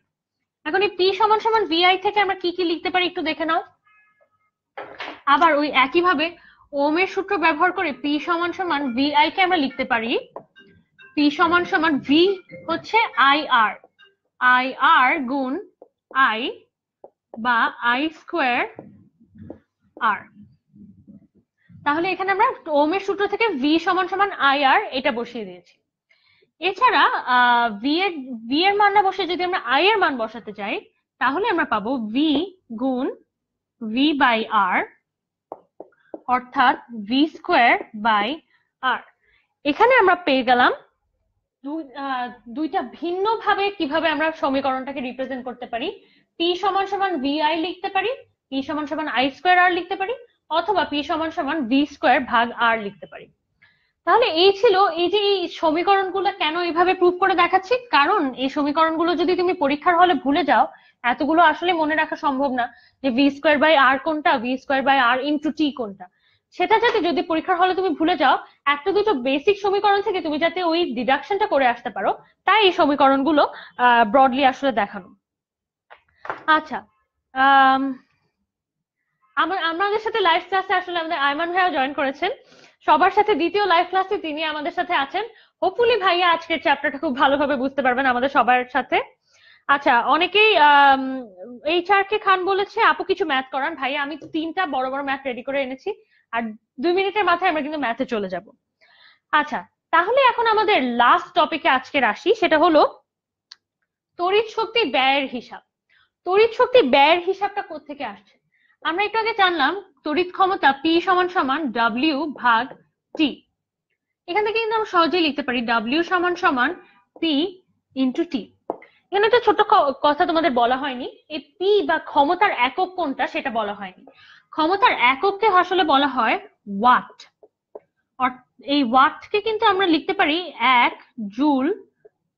A: এখন এই পি সমান সমান ভিআই থেকে আমরা কি কি লিখতে পারি একটু দেখে নাও। আবার ওই একইভাবে ওহমের সূত্র ব্যবহার করে পি সমান সমান ভিআই কে আমরা লিখতে পারি পি সমান সমান ভি হচ্ছে আই আর, আই আর গুণ আই বা আই স্কোয়ার আর। তাহলে এখানে আমরা ওহমের সূত্র থেকে ভি সমান সমান আই আর এটা বসিয়ে দিয়েছি। এছাড়া ভি এর মান না বসে যদি আমরা আই এর মান বসাতে চাই তাহলে আমরা পাবো ভি গুণ ভি বাই আর, অর্থাৎ ভি স্কোয়ার বাই আর। এখানে আমরা পেয়ে গেলাম দুইটা ভিন্ন ভাবে কিভাবে আমরা সমীকরণটাকে রিপ্রেজেন্ট করতে পারি। পি সমান সমান ভি আই লিখতে পারি, পি সমান সমান আই স্কোয়ার আর লিখতে পারি, অথবা পি সমান সমান ভি স্কোয়ার ভাগ আর লিখতে পারি। তাহলে এই ছিল এই যে এই সমীকরণগুলো কেন এইভাবে প্রুফ করে দেখাচ্ছি, কারণ এই সমীকরণগুলো যদি তুমি পরীক্ষার হলে ভুলে যাও এতগুলো আসলে মনে রাখা সম্ভব না, যে ভি স্কোয়ার বাই আর কোনটা, v square by r into t কোনটা। সেটা যাতে যদি পরীক্ষার হলে তুমি ভুলে যাও, একটা দুটো বেসিক সমীকরণ থেকে তুমি যাতে ওই ডিডাকশনটা করে আসতে পারো, তাই এই সমীকরণগুলো ব্রডলি আসলে দেখানো। আচ্ছা, আমাদের সাথে লাইভ ক্লাসে আসলে আমাদের আয়মান ভাইয়া জয়েন করেছেন। সবার সাথে দ্বিতীয় লাইভ ক্লাসে তিনি আমাদের সাথে আছেন। হোপফুলি ভাইয়া আজকের চ্যাপ্টারটা খুব ভালোভাবে বুঝতে পারবেন আমাদের সবার সাথে। আচ্ছা, অনেকেই এইচআর কে খান বলেছে আপু কিছু ম্যাথ করান। ভাইয়া আমি 3টা বড় বড় ম্যাথ রেডি করে এনেছি, আর 2 মিনিটের মাথায় আমরা কিন্তু ম্যাথে চলে যাব। আচ্ছা, তাহলে এখন আমাদের লাস্ট টপিকে আজকের আসি, সেটা হলো তড়িৎ শক্তি ব্যয়ের হিসাব। তড়িৎ শক্তি ব্যয়ের হিসাবটা কোত্থেকে আসছে? আমরা একটু আগে জানলাম তড়িৎ ক্ষমতা পি সমান সমান ডাব্লিউ ভাগ টি। এখান থেকে কিন্তু আমরা সহজেই লিখতে পারি ডাব্লিউ সমান সমান পি ইন্টু টি। এখানে একটা ছোট্ট কথা তোমাদের বলা হয়নি, এই পি বা ক্ষমতার একক কোনটা সেটা বলা হয়নি। ক্ষমতার একককে আসলে বলা হয় ওয়াট। এই ওয়াটকে কিন্তু আমরা লিখতে পারি 1 জুল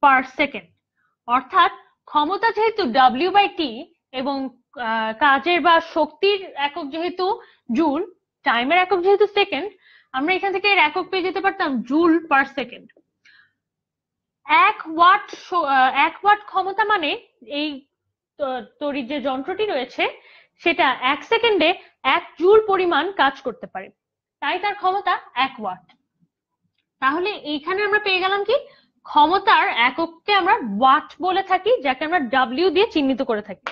A: পার সেকেন্ড। অর্থাৎ ক্ষমতা যেহেতু ডাব্লিউ বাই টি এবং কাজের বা শক্তির একক যেহেতু জুল, টাইমের একক যেহেতু সেকেন্ড, আমরা এখান থেকে এর একক পেয়ে যেতে পারতাম জুল পার সেকেন্ড। 1 ওয়াট ক্ষমতা মানে এই তড়িৎ যে যন্ত্রটি রয়েছে সেটা 1 সেকেন্ডে 1 জুল পরিমাণ কাজ করতে পারে, তাই তার ক্ষমতা 1 ওয়াট। তাহলে এইখানে আমরা পেয়ে গেলাম কি, ক্ষমতার একককে আমরা ওয়াট বলে থাকি, যাকে আমরা ডাব্লিউ দিয়ে চিহ্নিত করে থাকি।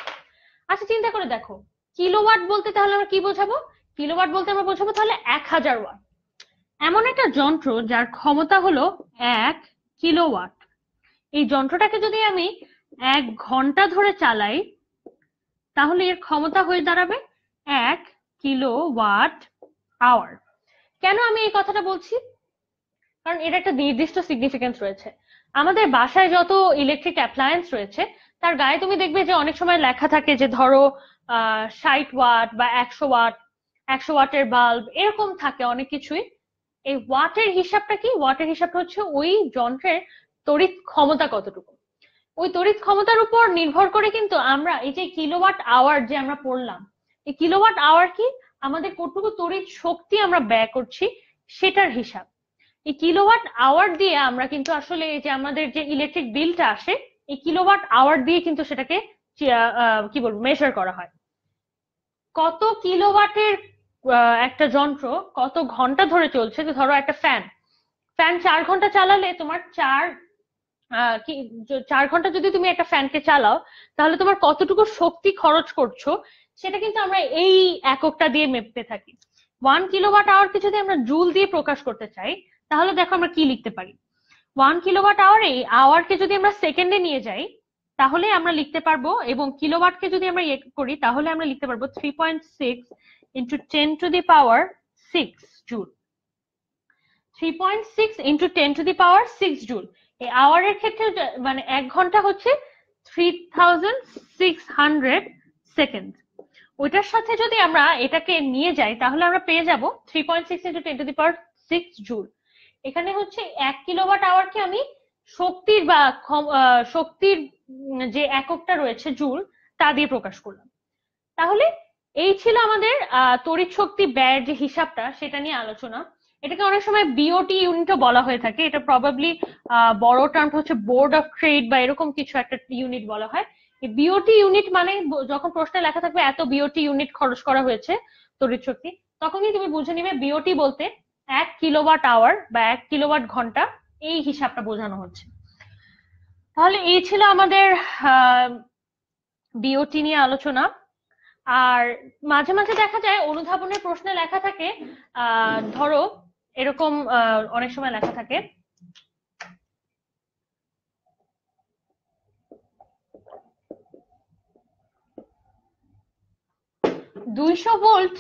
A: আচ্ছা, চিন্তা করে দেখো কিলোওয়াট বলতে তাহলে আমরা কি বোঝাবো? কিলোওয়াট বলতে আমরা বোঝাবো তাহলে 1000 ওয়াট। এমন একটা যন্ত্র যার ক্ষমতা হলো 1 কিলোওয়াট, এই যন্ত্রটাকে যদি আমি 1 ঘন্টা ধরে চালাই তাহলে এর ক্ষমতা হয়ে দাঁড়াবে 1 কিলোওয়াট আওয়ার। কেন আমি এই কথাটা বলছি? কারণ এর একটা নির্দিষ্ট সিগনিফিকেন্স রয়েছে। আমাদের বাসায় যত ইলেকট্রিক অ্যাপ্লায়েন্স রয়েছে তার গায়ে তুমি দেখবে যে অনেক সময় লেখা থাকে যে ধরো 60 ওয়াট বা 100 ওয়াট, 100 ওয়াটের বাল্ব, এরকম থাকে অনেক কিছুই। এই ওয়াটের হিসাবটা কি? ওয়াটের হিসাবটা হচ্ছে ওই যন্ত্রের তড়িৎ ক্ষমতা কতটুকু। ওই তড়িৎ ক্ষমতার উপর নির্ভর করে কিন্তু আমরা এই যে কিলোওয়াট আওয়ার যে আমরা পড়লাম, এই কিলোওয়াট আওয়ার কি, আমাদের কতটুকু তড়িৎ শক্তি আমরা ব্যয় করছি সেটার হিসাব। এই কিলোওয়াট আওয়ার দিয়ে আমরা কিন্তু আসলে এই যে আমাদের যে ইলেকট্রিক বিলটা আসে, এই কিলোওয়াট আওয়ার দিয়ে কিন্তু সেটাকে কি বলবো মেজার করা হয়। কত কিলোওয়াটের একটা যন্ত্র কত ঘন্টা ধরে চলছে, যে ধরো একটা ফ্যান 4 ঘন্টা চালালে তোমার 4 ঘন্টা যদি তুমি একটা ফ্যানকে চালাও তাহলে তোমার কতটুকু শক্তি খরচ করছো সেটা কিন্তু আমরা এই এককটা দিয়ে মেপতে থাকি। 1 কিলোওয়াট আওয়ারকে যদি আমরা জুল দিয়ে প্রকাশ করতে চাই তাহলে দেখো আমরা কি লিখতে পারি। 1 কিলোওয়াট আওয়ারে আওয়ারকে যদি আমরা সেকেন্ডে নিয়ে যাই তাহলে আমরা লিখতে পারবো, এবং কিলোওয়াটকে যদি আমরা ইয়ে করি তাহলে আমরা লিখতে পারবো 3.6 into 10 to the power 6 joule. 3.6 into 10 to the power 6 joule. এই আওয়ারের ক্ষেত্রে মানে 1 ঘন্টা হচ্ছে 3600 সেকেন্ড। ওইটার সাথে যদি আমরা এটাকে নিয়ে যাই তাহলে আমরা পেয়ে যাব 3.6 × 10⁶ জুল। এখানে হচ্ছে 1 কিলোওয়াট আওয়ারকে আমি শক্তির বা শক্তির যে এককটা রয়েছে জুল তা দিয়ে প্রকাশ করলাম। তাহলে এই ছিল আমাদের তড়িৎ শক্তি ব্যয়ের যে হিসাবটা সেটা নিয়ে আলোচনা। এটাকে অনেক সময় বিওটি ইউনিটও বলা হয়ে থাকে। এটা প্রবাবলি বড় টার্ম হচ্ছে বোর্ড অফ ট্রেড বা এরকম কিছু একটা ইউনিট বলা হয়। বিওটি ইউনিট মানে যখন প্রশ্নে লেখা থাকবে এত বিওটি ইউনিট খরচ করা হয়েছে তড়িৎ শক্তি, তখনই তুমি বুঝে নিবে বিওটি বলতে 1 কিলোওয়াট আওয়ার বা 1 কিলোওয়াট ঘন্টা, এই হিসাবটা বোঝানো হচ্ছে। তাহলে এই ছিল আমাদের বিওটি নিয়ে আলোচনা। আর মাঝে মাঝে দেখা যায় অনুধাবনের প্রশ্নে লেখা থাকে ধরো এরকম অনেক সময় লেখা থাকে দুইশো ভোল্ট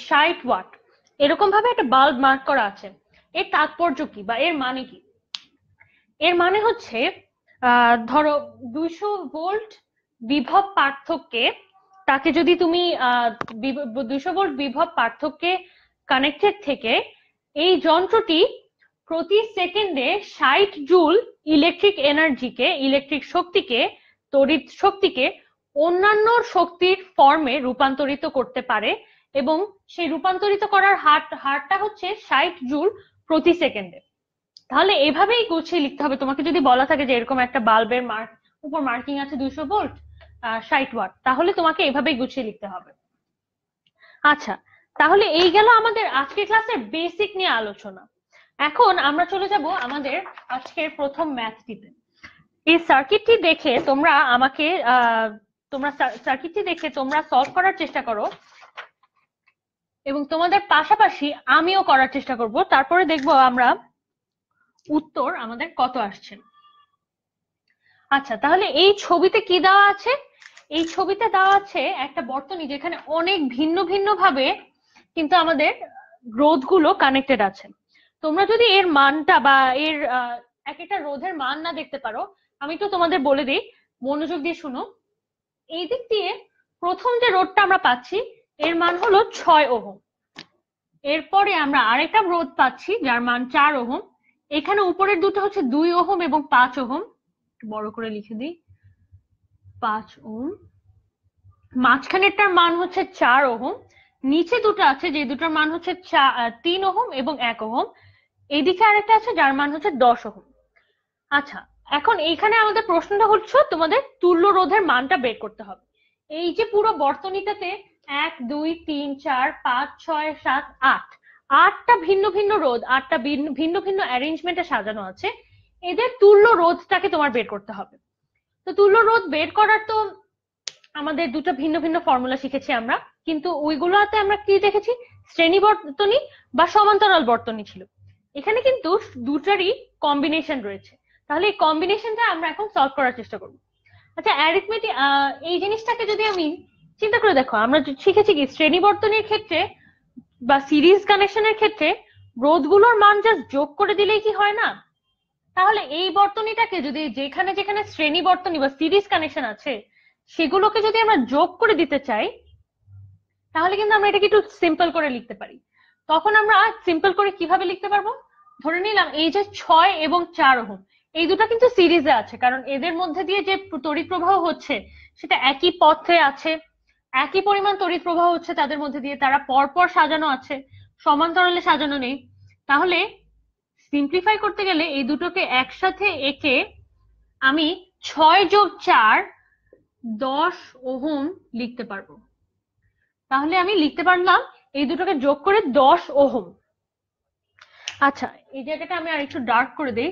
A: 60 ওয়াট, এরকম ভাবে একটা বাল্ব মার্ক করা আছে। এর তাৎপর্য কি বা এর মানে কি? এর মানে হচ্ছে ধরো 200 ভোল্ট বিভব পার্থক্যে তাকে যদি তুমি 200 ভোল্ট বিভব পার্থক্যে কানেক্টেড থেকে এই যন্ত্রটি প্রতি সেকেন্ডে 60 জুল ইলেকট্রিক এনার্জিকে, ইলেকট্রিক শক্তিকে, তড়িৎ শক্তিকে অন্যান্য শক্তির ফর্মে রূপান্তরিত করতে পারে, এবং সেই রূপান্তরিত করার হারটা হচ্ছে 60 জুল প্রতি সেকেন্ডে। তাহলে এভাবেই গুছিয়ে লিখতে হবে। তোমাকে যদি বলা থাকে যে এরকম একটা বাল্বের উপর মার্কিং আছে 200 ভোল্ট 60 ওয়াট, তাহলে তোমাকে এভাবেই গুছিয়ে লিখতে হবে। আচ্ছা, তাহলে এই গেল আমাদের আজকের ক্লাসের বেসিক নিয়ে আলোচনা। এখন আমরা চলে যাব আমাদের আজকের প্রথম ম্যাথটিতে। এই সার্কিটটি দেখে তোমরা আমাকে সার্কিটটি দেখে তোমরা সলভ করার চেষ্টা করো, এবং তোমাদের পাশাপাশি আমিও করার চেষ্টা করব। তারপরে দেখবো আমরা উত্তর আমাদের কত আসছে। আচ্ছা, তাহলে এই ছবিতে কি দেওয়া আছে? এই ছবিতে দেওয়া আছে একটা বর্তনী যেখানে অনেক ভিন্ন ভিন্ন ভাবে কিন্তু আমাদের রোধগুলো কানেক্টেড আছে। তোমরা যদি এর মানটা বা এর এক একটা রোধের মান না দেখতে পারো, আমি তো তোমাদের বলে দিই, মনোযোগ দিয়ে শুনো। এই দিক দিয়ে প্রথম যে রোধটা আমরা পাচ্ছি এর মান হলো 6 ওহম। এরপরে আমরা আরেকটা রোধ পাচ্ছি যার মান 4 ওহম। এখানে উপরের দুটো হচ্ছে 2 ওহম এবং 5 ওহম, বড় করে লিখে দিই 5 ওহম। মাঝখানেরটার মান হচ্ছে 4 ওহম। নিচে দুটো আছে যে দুটোর মান হচ্ছে 3 ওহম এবং 1 ওহম। এইদিকে আরেকটা আছে যার মান হচ্ছে 10 ওহম। আচ্ছা, এখন এইখানে আমাদের প্রশ্নটা হচ্ছে তোমাদের তুল্য রোধের মানটা বের করতে হবে। এই যে পুরো বর্তনীটাতে 1 2 3 4 5 6 7 8 8টা ভিন্ন ভিন্ন রোধ, 8টা ভিন্ন ভিন্ন অ্যারেঞ্জমেন্টে সাজানো আছে। এদের তুল্য রোধটাকে তোমার বের করতে হবে। তো তুল্য রোধ বের করার তো আমাদের দুটো ভিন্ন ভিন্ন ফর্মুলা শিখেছি আমরা, কিন্তু ওইগুলোতে আমরা কি দেখেছি? শ্রেণী বর্তনী বা সমান্তরাল বর্তনী ছিল। এখানে কিন্তু দুটারই কম্বিনেশন রয়েছে। তাহলে এই কম্বিনেশনটা আমরা এখন সলভ করার চেষ্টা করব। আচ্ছা, অ্যারিথমেটিক এই জিনিসটাকে যদি আমি চিন্তা করে দেখো, আমরা শিখেছি কি শ্রেণী বর্তনীর ক্ষেত্রে বা সিরিজ কানেকশনের ক্ষেত্রে রোধগুলোর মান জাস্ট যোগ করে দিলেই কি হয় না? তাহলে এই বর্তনীটাকে যদি যেখানে যেখানে শ্রেণী বর্তনী বা সিরিজ কানেকশন আছে সেগুলোকে যদি আমরা যোগ করে দিতে চাই, তাহলে কিন্তু আমরা এটাকে একটু সিম্পল করে লিখতে পারি। তখন আমরা সিম্পল করে কিভাবে লিখতে পারবো? ধরে নিলাম এই যে 6 এবং 4 ওহম এই দুটো কিন্তু সিরিজে আছে, কারণ এদের মধ্যে দিয়ে যে তড়িৎ প্রবাহ হচ্ছে সেটা একই পথে আছে, একই পরিমাণ তড়িৎ প্রবাহ হচ্ছে তাদের মধ্যে দিয়ে, তারা পরপর সাজানো আছে, সমান্তরালে সাজানো নেই। তাহলে সিম্পলিফাই করতে গেলে এই দুটোকে একসাথে এঁকে আমি 6 যোগ 4 10 ওহম লিখতে পারবো। তাহলে আমি লিখতে পারলাম এই দুটোকে যোগ করে 10 ওহম। আচ্ছা, এই জায়গাটা আমি আর একটু ডার্ক করে দেই।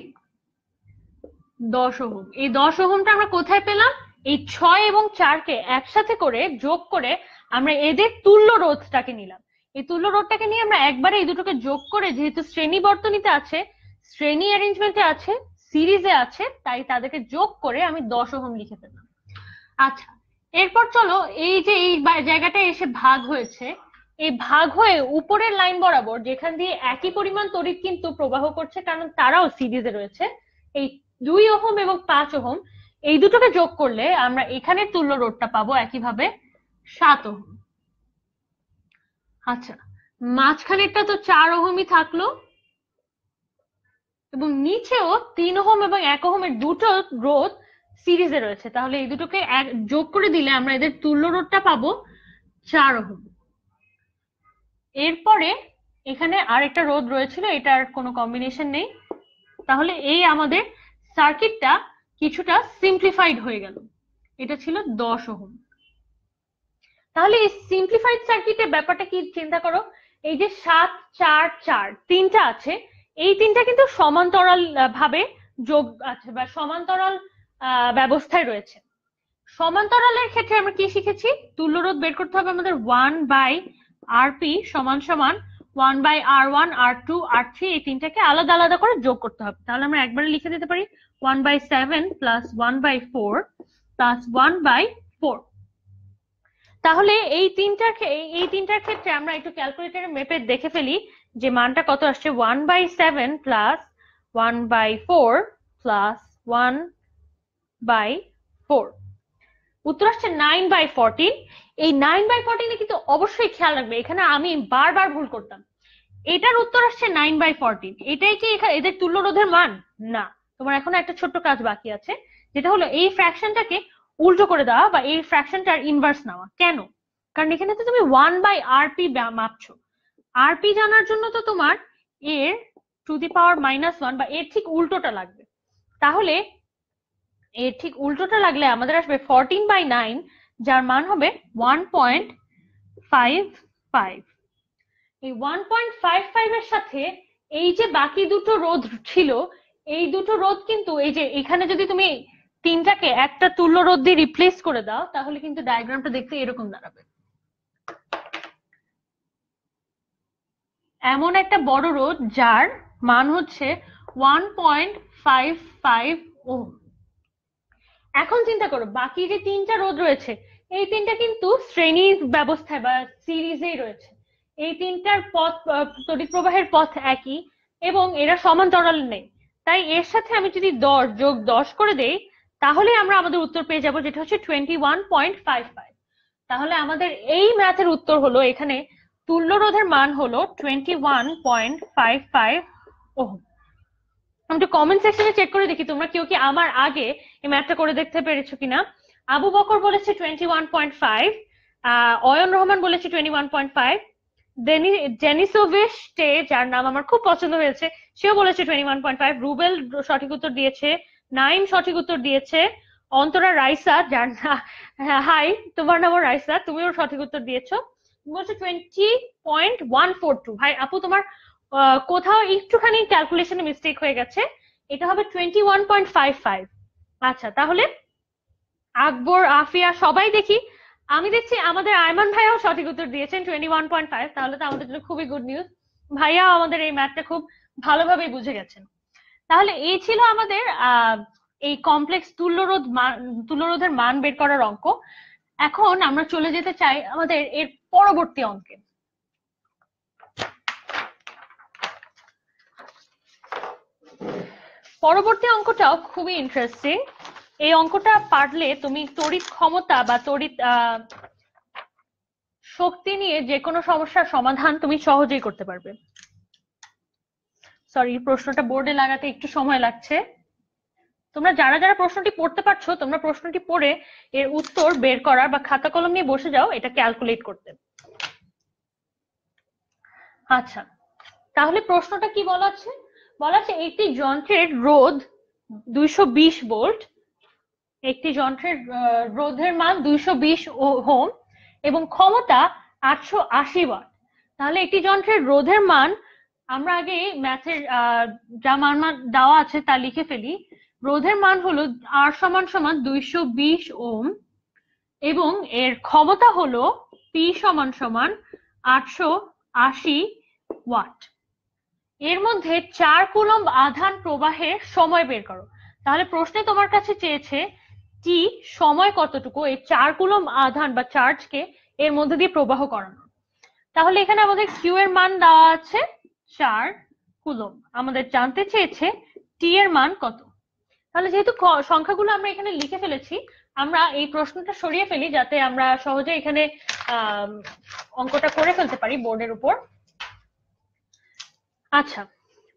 A: 10 ওহম, এই 10 ওহমটা আমরা কোথায় পেলাম? এই 6 এবং 4 কে একসাথে করে যোগ করে আমরা এদের তুল্য রোধটাকে নিলাম। এই তুল্য রোধটাকে নিয়ে আমরা একবারে এই দুটোকে যোগ করে, যেহেতু শ্রেণী বর্তনীতে আছে, শ্রেণী অ্যারেঞ্জমেন্টে আছে, সিরিজে আছে, তাই তাদেরকে যোগ করে আমি 10 ওহম লিখে ফেললাম। আচ্ছা, এরপর চলো এই যে এই জায়গাটা এসে ভাগ হয়েছে, এই ভাগ হয়ে উপরের লাইন বরাবর যেখান দিয়ে একই পরিমাণ তড়িৎ কিন্তু প্রবাহ করছে, কারণ তারাও সিরিজে রয়েছে, এই 2 ওহম এবং 5 ওহম এই দুটোকে যোগ করলে আমরা এখানে তুল্য রোধটা পাবো একইভাবে 7 ওহম। আচ্ছা, মাঝখানেরটা তো 4 ওহমই থাকলো, এবং নিচেও 3 ওহম এবং 1 ওহমের দুটো রোধ সিরিজে রয়েছে। তাহলে এই দুটোকে যোগ করে দিলে আমরা এদের তুল্য রোধটা পাবো 4 ওহম। এরপরে এখানে আরেকটা রোধ রয়েছিল, এটার কোনো কম্বিনেশন নেই। তাহলে এই আমাদের সার্কিটটা কিছুটা সিম্পলিফাইড হয়ে গেল। এটা ছিল 10 ওহম। তাহলে এই সিম্পলিফাইড সার্কিটের ব্যাপারটা কি চিন্তা করো, এই যে 7 4 4 তিনটা আছে, এই তিনটা কিন্তু সমান্তরাল ভাবে যোগ আছে বা সমান্তরাল ব্যবস্থায় রয়েছে। সমান্তরালের ক্ষেত্রে আমরা কি শিখেছি, তুল্যরোধ বের করতে হবে আমাদের 1/Rp সমান সমান 1/R1 R2 R3, এই তিনটাকে আলাদা আলাদা করে যোগ করতে হবে। তাহলে আমরা একবারে লিখে দিতে পারি 1/7 প্লাস 1/4 প্লাস 1/4। তাহলে এই তিনটার ক্ষেত্রে আমরা একটু ক্যালকুলেটরে মেপে দেখে ফেলি যে মানটা কত আসছে। 1/7 প্লাস 1/4 প্লাস 1/4, উত্তর আসছে 9/14। এই 9/14 কিন্তু অবশ্যই খেয়াল রাখবে, এখানে আমি বারবার ভুল করতাম। এটার উত্তর আসছে 9/14। এটাই কি এদের তুল্য রোধের মান? না, তোমার এখনো একটা ছোট্ট কাজ বাকি আছে, যেটা হলো এই ফ্র্যাকশনটাকে উল্টো করে দেওয়া বা এই ফ্র্যাকশনটার ইনভার্স নেওয়া। কেন? কারণ এখানে তো তুমি 1/Rp মাপছো। আরপি জানার জন্য তো তোমার এর টু দি পাওয়ার -1 বা এর ঠিক উল্টোটা লাগবে। তাহলে এর ঠিক উল্টোটা লাগলে আমাদের আসবে 14/9, যার মান হবে 1.55। এই 1.55 এর সাথে এই যে বাকি দুটো রোধ ছিল, এই দুটো রোধ কিন্তু এই যে এখানে যদি তুমি তিনটাকে একটা তুল্য রোধ দিয়ে রিপ্লেস করে দাও, তাহলে কিন্তু ডায়াগ্রামটা দেখতে এরকম দাঁড়াবে। এমন একটা বড় রোধ যার মান হচ্ছে 1.55 ওহম। এখন চিন্তা করো বাকি যে তিনটা রোধ রয়েছে, এই তিনটা কিন্তু শ্রেণী ব্যবস্থায় বা সিরিজেই রয়েছে। এই তিনটার পথ, তড়িৎ প্রবাহের পথ একই এবং এরা সমান্তরাল নেই। তাই এর সাথে আমি যদি 10 যোগ 10 করে দেই, তাহলে আমরা আমাদের উত্তর পেয়ে যাব, যেটা হচ্ছে 21.55। তাহলে আমাদের এই ম্যাথের উত্তর হলো, এখানে তুল্য রোধের মান হলো 21.55 ওহম। আমি একটু কমেন্ট সেকশনে চেক করে দেখি তোমরা কেউ কি আমার আগে এই ম্যাথটা করে দেখতে পেরেছো কিনা। আবু বকর বলেছে 21.5, অয়ন রহমান বলেছে 21.5, জেনিসোভিশ টে, যার নাম আমার খুব পছন্দ হয়েছে, সেও বলেছে 21.5, রুবেল সঠিক উত্তর দিয়েছে, নাইম সঠিক উত্তর দিয়েছে, অন্তরা রাইসা, যার হাই তোমার নামও রাইসা, তুমিও সঠিক উত্তর দিয়েছো, বলছে 20.142। ভাই আপু তোমার কোথাও একটুখানি ক্যালকুলেশনে মিস্টেক হয়ে গেছে, এটা হবে 21.55। আচ্ছা, তাহলে আকবর, আফিয়া সবাই দেখি, আমি দেখছি আমাদের আয়মান ভাইয়াও সঠিক উত্তর দিয়েছেন 21.5। তাহলে তো আমাদের জন্য খুবই গুড নিউজ, ভাইয়া আমাদের এই ম্যাথটা খুব ভালোভাবেই বুঝে গেছেন। তাহলে এই ছিল আমাদের এই কমপ্লেক্স তুল্যরোধের মান বের করার অঙ্ক। এখন আমরা চলে যেতে চাই আমাদের এর পরবর্তী অঙ্কে। পরবর্তী অঙ্কটাও খুবই ইন্টারেস্টিং। এই অঙ্কটা পারলে তুমি তড়িৎ ক্ষমতা বা তড়িৎ শক্তি নিয়ে যে কোনো সমস্যার সমাধান তুমি সহজেই করতে পারবে। সরি, প্রশ্নটা বোর্ডে লাগাতে একটু সময় লাগছে। তোমরা যারা যারা প্রশ্নটি পড়তে পারছো, তোমরা প্রশ্নটি পড়ে এর উত্তর বের করার বা খাতা কলম নিয়ে বসে যাও এটা ক্যালকুলেট করতে। আচ্ছা, তাহলে প্রশ্নটা কি বলা আছে? বলা আছে একটি যন্ত্রের রোধ 220 ভোল্ট, একটি যন্ত্রের রোধের মান 220 ওহম এবং ক্ষমতা 880 ওয়াট। তাহলে একটি যন্ত্রের রোধের মান, আমরা আগে ম্যাথের যা মান দেওয়া আছে তা লিখে ফেলি। রোধের মান হলো R সমান সমান 220 ওহম এবং এর ক্ষমতা হলো P সমান সমান 880 ওয়াট। এর মধ্যে 4 কুলম্ব আধান প্রবাহের সময় বের করো। তাহলে প্রশ্নে তোমার কাছে চেয়েছে টি সময় কতটুকু এই 4 কুলম্ব আধান বা চার্জকে এর মধ্যে দিয়ে প্রবাহ করানো। তাহলে এখানে আমাদের কিউ এর মান দেওয়া আছে 4 কুলম্ব, আমাদের জানতে চেয়েছে টি এর মান কত। তাহলে যেহেতু সংখ্যাগুলো আমরা এখানে লিখে ফেলেছি, আমরা এই প্রশ্নটা সরিয়ে ফেলি যাতে আমরা সহজে এখানে অঙ্কটা করে ফেলতে পারি বোর্ডের উপর। আচ্ছা,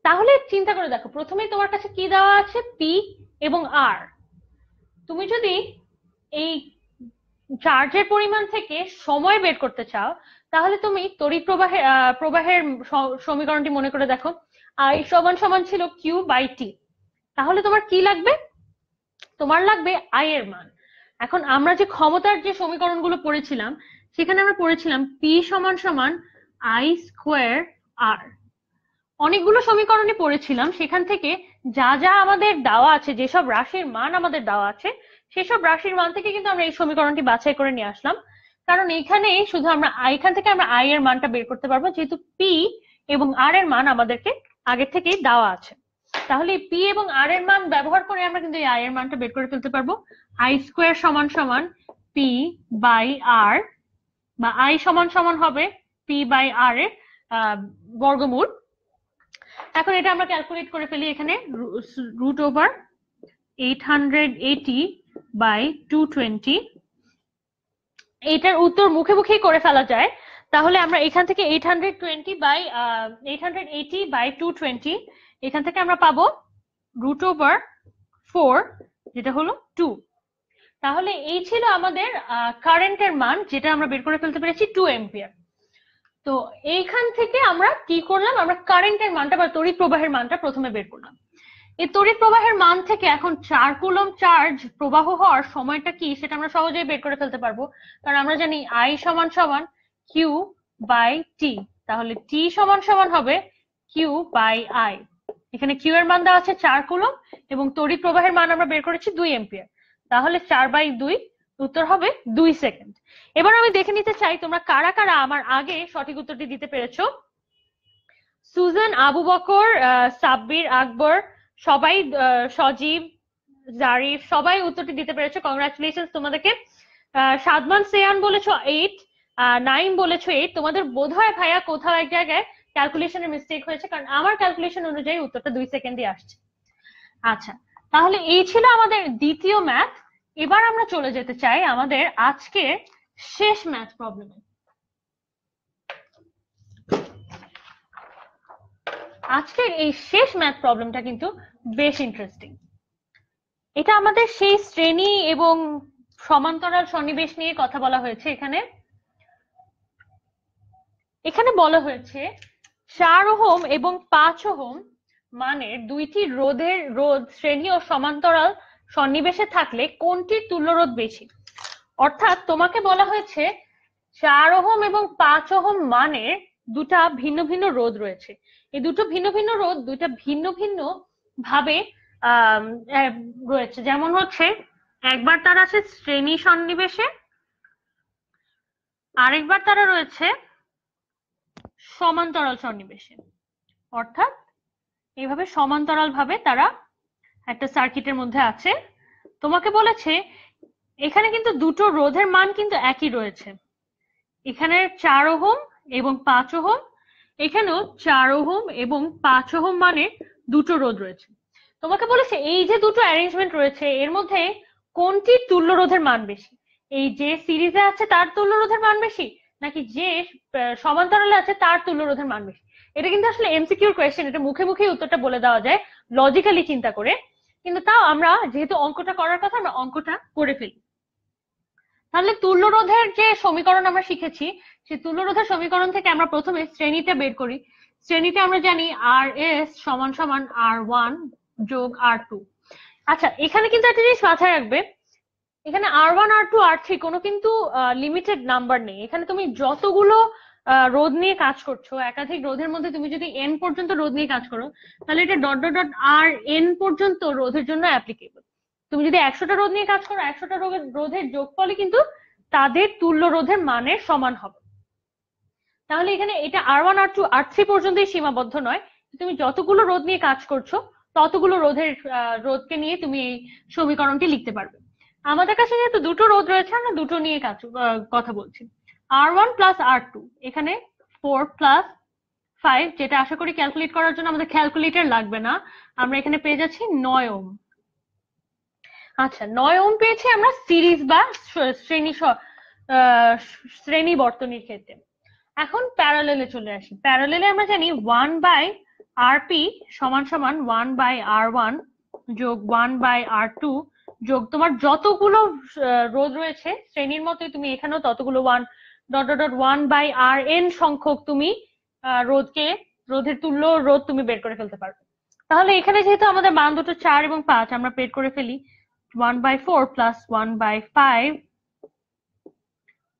A: তাহলে চিন্তা করে দেখো, প্রথমেই তোমার কাছে কি দেওয়া আছে, পি এবং আর। তুমি যদি এই চার্জের পরিমাণ থেকে সময় বের করতে চাও, তাহলে তুমি তড়িৎ প্রবাহের সমীকরণটি মনে করে দেখো। আই সমান সমান ছিল কিউ বাই টি। তাহলে তোমার কি লাগবে? তোমার লাগবে আই এর মান। এখন আমরা যে ক্ষমতার যে সমীকরণগুলো পড়েছিলাম, সেখানে আমরা পড়েছিলাম পি সমান সমান আই স্কোয়ার আর। অনেকগুলো সমীকরণে পড়েছিলাম, সেখান থেকে যা যা আমাদের দেওয়া আছে, যেসব রাশির মান আমাদের দেওয়া আছে, সেসব রাশির মান থেকে কিন্তু আমরা এই সমীকরণটি বাছাই করে নিয়ে আসলাম। কারণ এখানে শুধু আমরা এখান থেকে আমরা আই এর মানটা বের করতে পারবো, যেহেতু পি এবং আর এর মান আমাদেরকে আগে থেকেই দেওয়া আছে। তাহলে পি এবং আর এর মান ব্যবহার করে আমরা কিন্তু এই আই এর মানটা বের করে ফেলতে পারবো। আই স্কোয়ার সমান সমান পি বাই আর, বা আই সমান সমান হবে পি বাই আর এর বর্গমূল। এখন এটা আমরা ক্যালকুলেট করে ফেলি। এখানে রুট ওভার 880 বাই 220, এটার উত্তর মুখে মুখেই করে ফেলা যায়। তাহলে আমরা এখান থেকে 880 বাই 220, এখান থেকে আমরা পাবো রুট ওভার 4, যেটা হলো 2। তাহলে এই ছিল আমাদের কারেন্টের মান, যেটা আমরা বের করে ফেলতে পেরেছি 2 এম্পিয়ার। তো এইখান থেকে আমরা কি করলাম, আমরা কারেন্টের মানটা বা তড়িৎ প্রবাহের মানটা প্রথমে বের করলাম। এই তড়িৎ প্রবাহের মান থেকে এখন 4 কুলম চার্জ প্রবাহ হওয়ার সময়টা কি, সেটা আমরা সহজেই বের করে ফেলতে পারবো। কারণ আমরা জানি আই সমান সমান কিউ বাই টি। তাহলে টি সমান সমান হবে কিউ বাই আই। এখানে কিউ এর মান দেওয়া আছে 4 কুলম এবং তড়িৎ প্রবাহের মান আমরা বের করেছি 2 এম্পিয়ার। তাহলে 4/2, উত্তর হবে 2 সেকেন্ড। এবার আমি দেখে নিতে চাই তোমরা কারা কারা আমার আগে সঠিক উত্তরটি দিতে পেরেছো। সুজান, আবু বকর, সাব্বির, আকবর, সবাই, সজীব, জারিফ, সবাই উত্তরটি দিতে পেরেছো। কংগ্রাচুলেশন তোমাদেরকে। সাদমান সেয়ান বলেছো 8, নাইম বলেছো 8। তোমাদের বোধহয় ভাইয়া কোথাও এক জায়গায় ক্যালকুলেশনের মিস্টেক হয়েছে, কারণ আমার ক্যালকুলেশন অনুযায়ী উত্তরটা 2 সেকেন্ডে আসছে। আচ্ছা, তাহলে এই ছিল আমাদের দ্বিতীয় ম্যাথ। এবার আমরা চলে যেতে চাই আমাদের আজকের শেষ ম্যাথ প্রবলেমে। আজকের এই শেষ ম্যাথ প্রবলেমটা কিন্তু বেশ ইন্টারেস্টিং। এটা আমাদের সেই শ্রেণী এবং সমান্তরাল সন্নিবেশ নিয়ে কথা বলা হয়েছে। এখানে বলা হয়েছে 4 ওহম এবং 5 ওহম মানের দুইটি রোধ শ্রেণী ও সমান্তরাল সন্নিবেশে থাকলে কোনটির তুল্যরোধ বেশি। অর্থাৎ তোমাকে বলা হয়েছে 4 ওহম এবং 5 ওহম মানের দুটা ভিন্ন ভিন্ন রোধ রয়েছে। এই দুটো ভিন্ন ভিন্ন রোধ দুইটা ভিন্ন ভিন্ন ভাবে রয়েছে। যেমন হচ্ছে, একবার তারা আছে শ্রেণী সন্নিবেশে, আরেকবার তারা রয়েছে সমান্তরাল সন্নিবেশে। অর্থাৎ এইভাবে সমান্তরাল ভাবে তারা একটা সার্কিটের মধ্যে আছে। তোমাকে বলেছে এখানে কিন্তু দুটো রোধের মান কিন্তু একই রয়েছে। এখানে 4 ওহম এবং 5 ওহম, এখানেও 4 ওহম এবং 5 ওহম মানে দুটো রোধ রয়েছে। তোমাকে বলেছে এই যে দুটো অ্যারেঞ্জমেন্ট রয়েছে, এর মধ্যে কোনটির তুল্য রোধের মান বেশি। এই যে সিরিজে আছে তার তুল্য রোধের মান বেশি, নাকি যে সমান্তরালে আছে তার তুল্য রোধের মান বেশি। এটা কিন্তু আসলে এমসিকিউর কোয়েশ্চেন, এটা মুখে মুখে উত্তরটা বলে দেওয়া যায় লজিক্যালি চিন্তা করে। কিন্তু তাও আমরা যেহেতু অঙ্কটা করার কথা, আমরা অঙ্কটা করে ফেলি। তাহলে তুল্যরোধের যে সমীকরণ আমরা শিখেছি, সেই তুল্যরোধের সমীকরণ থেকে আমরা প্রথমে শ্রেণীটা বের করি। শ্রেণীতে আমরা জানি আর এস সমান সমান R1 যোগ R2। আচ্ছা, এখানে কিন্তু একটা জিনিস মাথায় রাখবে, এখানে R1 R2 R3 কোনো কিন্তু লিমিটেড নাম্বার নেই। এখানে তুমি যতগুলো রোধ নিয়ে কাজ করছো, একাধিক রোধের মধ্যে তুমি যদি n পর্যন্ত রোধ নিয়ে কাজ করো, তাহলে এটা ডট ডট ডট আর এন পর্যন্ত রোধের জন্য অ্যাপ্লিকেবল। তুমি যদি 100টা রোধ নিয়ে কাজ করো, 100টা রোধের যোগফলই কিন্তু তাদের তুল্য রোধের মানের সমান হবে। তাহলে এখানে এটা R1 R2 R3 পর্যন্তই সীমাবদ্ধ নয়, তুমি যতগুলো রোধ নিয়ে কাজ করছো ততগুলো রোধকে নিয়ে তুমি এই সমীকরণটি লিখতে পারবে। আমাদের কাছে যেহেতু দুটো রোধ রয়েছে, আমরা দুটো নিয়ে কথা বলছি। R1 প্লাস R2, এখানে 4 প্লাস 5, যেটা আশা করি ক্যালকুলেট করার জন্য আমাদের ক্যালকুলেটর লাগবে না। আমরা এখানে পেয়ে যাচ্ছি 9 ওহম। আচ্ছা 9 ওহম পেয়েছি আমরা সিরিজ বা শ্রেণী বর্তনীর ক্ষেত্রে। এখন প্যারালেলে চলে আসি। প্যারালেলে আমরা জানি 1/rp সমান সমান 1/r1 যোগ 1/r2 যোগ তোমার যতগুলো রোধ রয়েছে শ্রেণীর মতোই তুমি এখানেও ততগুলো 1/rn সংখ্যক তুমি রোধের তুল্য রোধ তুমি বের করে ফেলতে পারবে। তাহলে এখানে যেহেতু আমাদের মান দুটো 4 এবং 5, আমরা বের করে ফেলি 1/4 প্লাস 1/5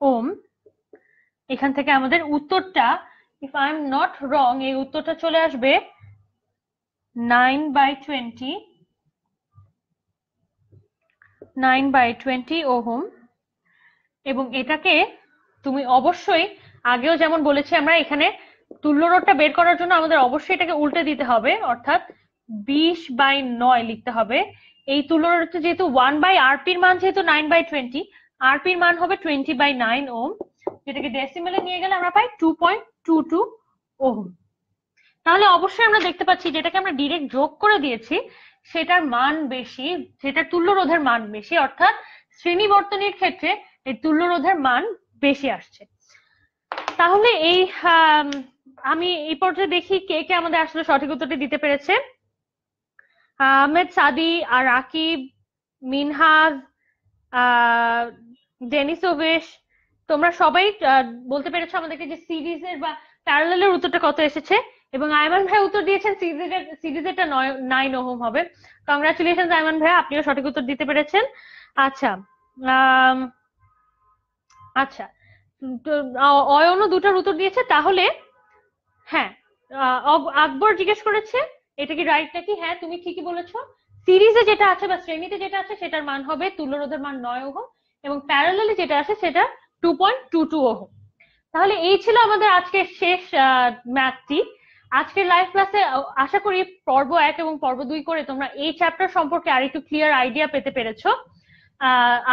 A: ওহম। এখান থেকে আমাদের উত্তরটা, if I am not wrong, এই উত্তরটা চলে আসবে 9/20 ওহম। এবং এটাকে তুমি অবশ্যই আগেও যেমন বলেছি আমরা এখানে তুল্য রোধটা বের করার জন্য আমাদের অবশ্যই এটাকে উল্টে দিতে হবে, অর্থাৎ 20/9 লিখতে হবে। এই তুল্য রোধটা যেহেতু 1/rp মান যেহেতু 9/20, rp মান হবে 20/9 ওহম, যেটাকে ডেসিমেলে নিয়ে গেলে আমরা পাই 2.22 ওহম। তাহলে অবশ্যই আমরা দেখতে পাচ্ছি যেটাকে আমরা ডিরেক্ট যোগ করে দিয়েছি সেটার মান বেশি, সেটার তুল্য রোধের মান বেশি, অর্থাৎ শ্রেণী বর্তনীর ক্ষেত্রে এই তুল্য রোধের মান বেশি আসছে। তাহলে এই আমি এই পর্যায়ে দেখি কে কে আমাদের আসলে সঠিক উত্তরটি দিতে পেরেছে। আহমেদ, সাদি, আর রাকিব, মিনহাজ, ডেনিসোভিশ, তোমরা সবাই বলতে পেরেছো আমাদেরকে যে সিরিজের বা প্যারালেলের উত্তরটা কত এসেছে। এবং আয়মান ভাই উত্তর দিয়েছেন সিরিজেরটা 9 ওহম হবে। কংগ্রাচুলেশন আয়মান ভাই, আপনিও সঠিক উত্তর দিতে পেরেছেন। আচ্ছা আচ্ছা, অয়নও দুটার উত্তর দিয়েছে। তাহলে হ্যাঁ, আকবর জিজ্ঞেস করেছে এটা কি রাইট নাকি। হ্যাঁ, তুমি ঠিকই বলেছো। সিরিজে যেটা আছে বা শ্রেণীতে যেটা আছে সেটার মান হবে তুল্য রোধের মান 9 ওহম, এবং প্যারালেলে যেটা আছে সেটা 2.22 ওহম। তাহলে এই ছিল আমাদের আজকের শেষ ম্যাথটি। আজকের লাইভ ক্লাসে আশা করি পর্ব 1 এবং পর্ব 2 করে তোমরা এই চ্যাপ্টার সম্পর্কে আরেকটু ক্লিয়ার আইডিয়া পেতে পেরেছো।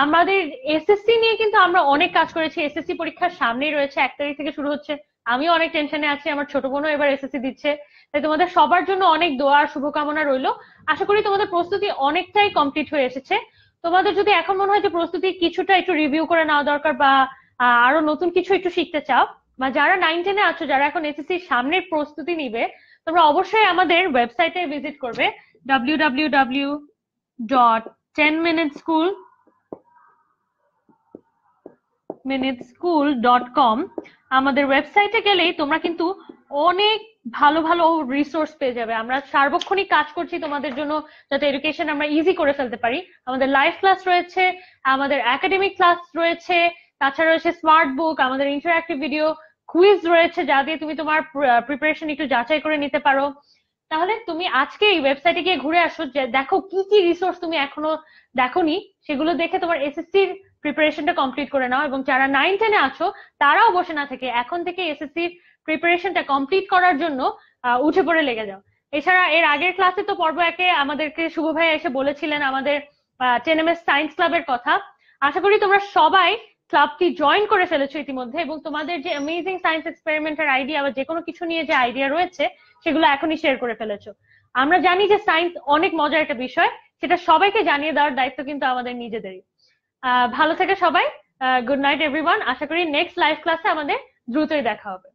A: আমাদের এসএসসি নিয়ে কিন্তু আমরা অনেক কাজ করেছি। এসএসসি পরীক্ষার সামনেই রয়েছে, 1 তারিখ থেকে শুরু হচ্ছে। আমিও অনেক টেনশনে আছি, আমার ছোট বোনও এবার এসএসসি দিচ্ছে। তাই তোমাদের সবার জন্য অনেক দোয়া আর শুভকামনা রইলো। আশা করি তোমাদের প্রস্তুতি অনেকটাই কমপ্লিট হয়ে এসেছে। তোমাদের যদি এখন মনে হয় যে প্রস্তুতি কিছুটা একটু রিভিউ করে নেওয়া দরকার বা আরো নতুন কিছু একটু শিখতে চাও, বা যারা 9-10-এ আছো, যারা এখন এসএসসির সামনের প্রস্তুতি নিবে, তোমরা অবশ্যই আমাদের ওয়েবসাইটে ভিজিট করবে www.10minuteschool.com। আমাদের ওয়েবসাইটে গেলেই তোমরা কিন্তু অনেক ভালো ভালো রিসোর্স পেয়ে যাবে। আমরা সার্বক্ষণিক কাজ করছি তোমাদের জন্য যাতে এডুকেশন আমরা ইজি করে ফেলতে পারি। আমাদের লাইভ ক্লাস রয়েছে, আমাদের একাডেমিক ক্লাস রয়েছে, তাছাড়া রয়েছে স্মার্ট বুক, আমাদের ইন্টারঅ্যাক্টিভ ভিডিও, কুইজ রয়েছে যা দিয়ে তুমি তোমার প্রিপারেশন একটু যাচাই করে নিতে পারো। তাহলে তুমি আজকে এই ওয়েবসাইটে গিয়ে ঘুরে আসো, যে দেখো কি কি রিসোর্স তুমি এখনো দেখোনি, সেগুলো দেখে তোমার এসএসসির প্রিপারেশনটা কমপ্লিট করে নাও। এবং যারা 9-10-এ আছো তারাও বসে না থেকে এখন থেকে এসএসসির প্রিপারেশনটা কমপ্লিট করার জন্য উঠে পড়ে লেগে যাও। এছাড়া এর আগের ক্লাসে তো পর্ব 1-এ আমাদেরকে শুভ ভাই এসে বলেছিলেন আমাদের 10MS সায়েন্স ক্লাবের কথা। আশা করি তোমরা সবাই ক্লাবটি জয়েন করে ফেলেছো ইতিমধ্যে, এবং তোমাদের যে অ্যামেজিং সায়েন্স এক্সপেরিমেন্টের আইডিয়া বা যে কোনো কিছু নিয়ে যে আইডিয়া রয়েছে সেগুলো এখনই শেয়ার করে ফেলেছো। আমরা জানি যে সায়েন্স অনেক মজার একটা বিষয়, সেটা সবাইকে জানিয়ে দেওয়ার দায়িত্ব কিন্তু আমাদের নিজেদেরই। ভালো থেকে সবাই। Good night everyone. আশা করি নেক্সট লাইভ ক্লাসে আমাদের দ্রুতই দেখা হবে।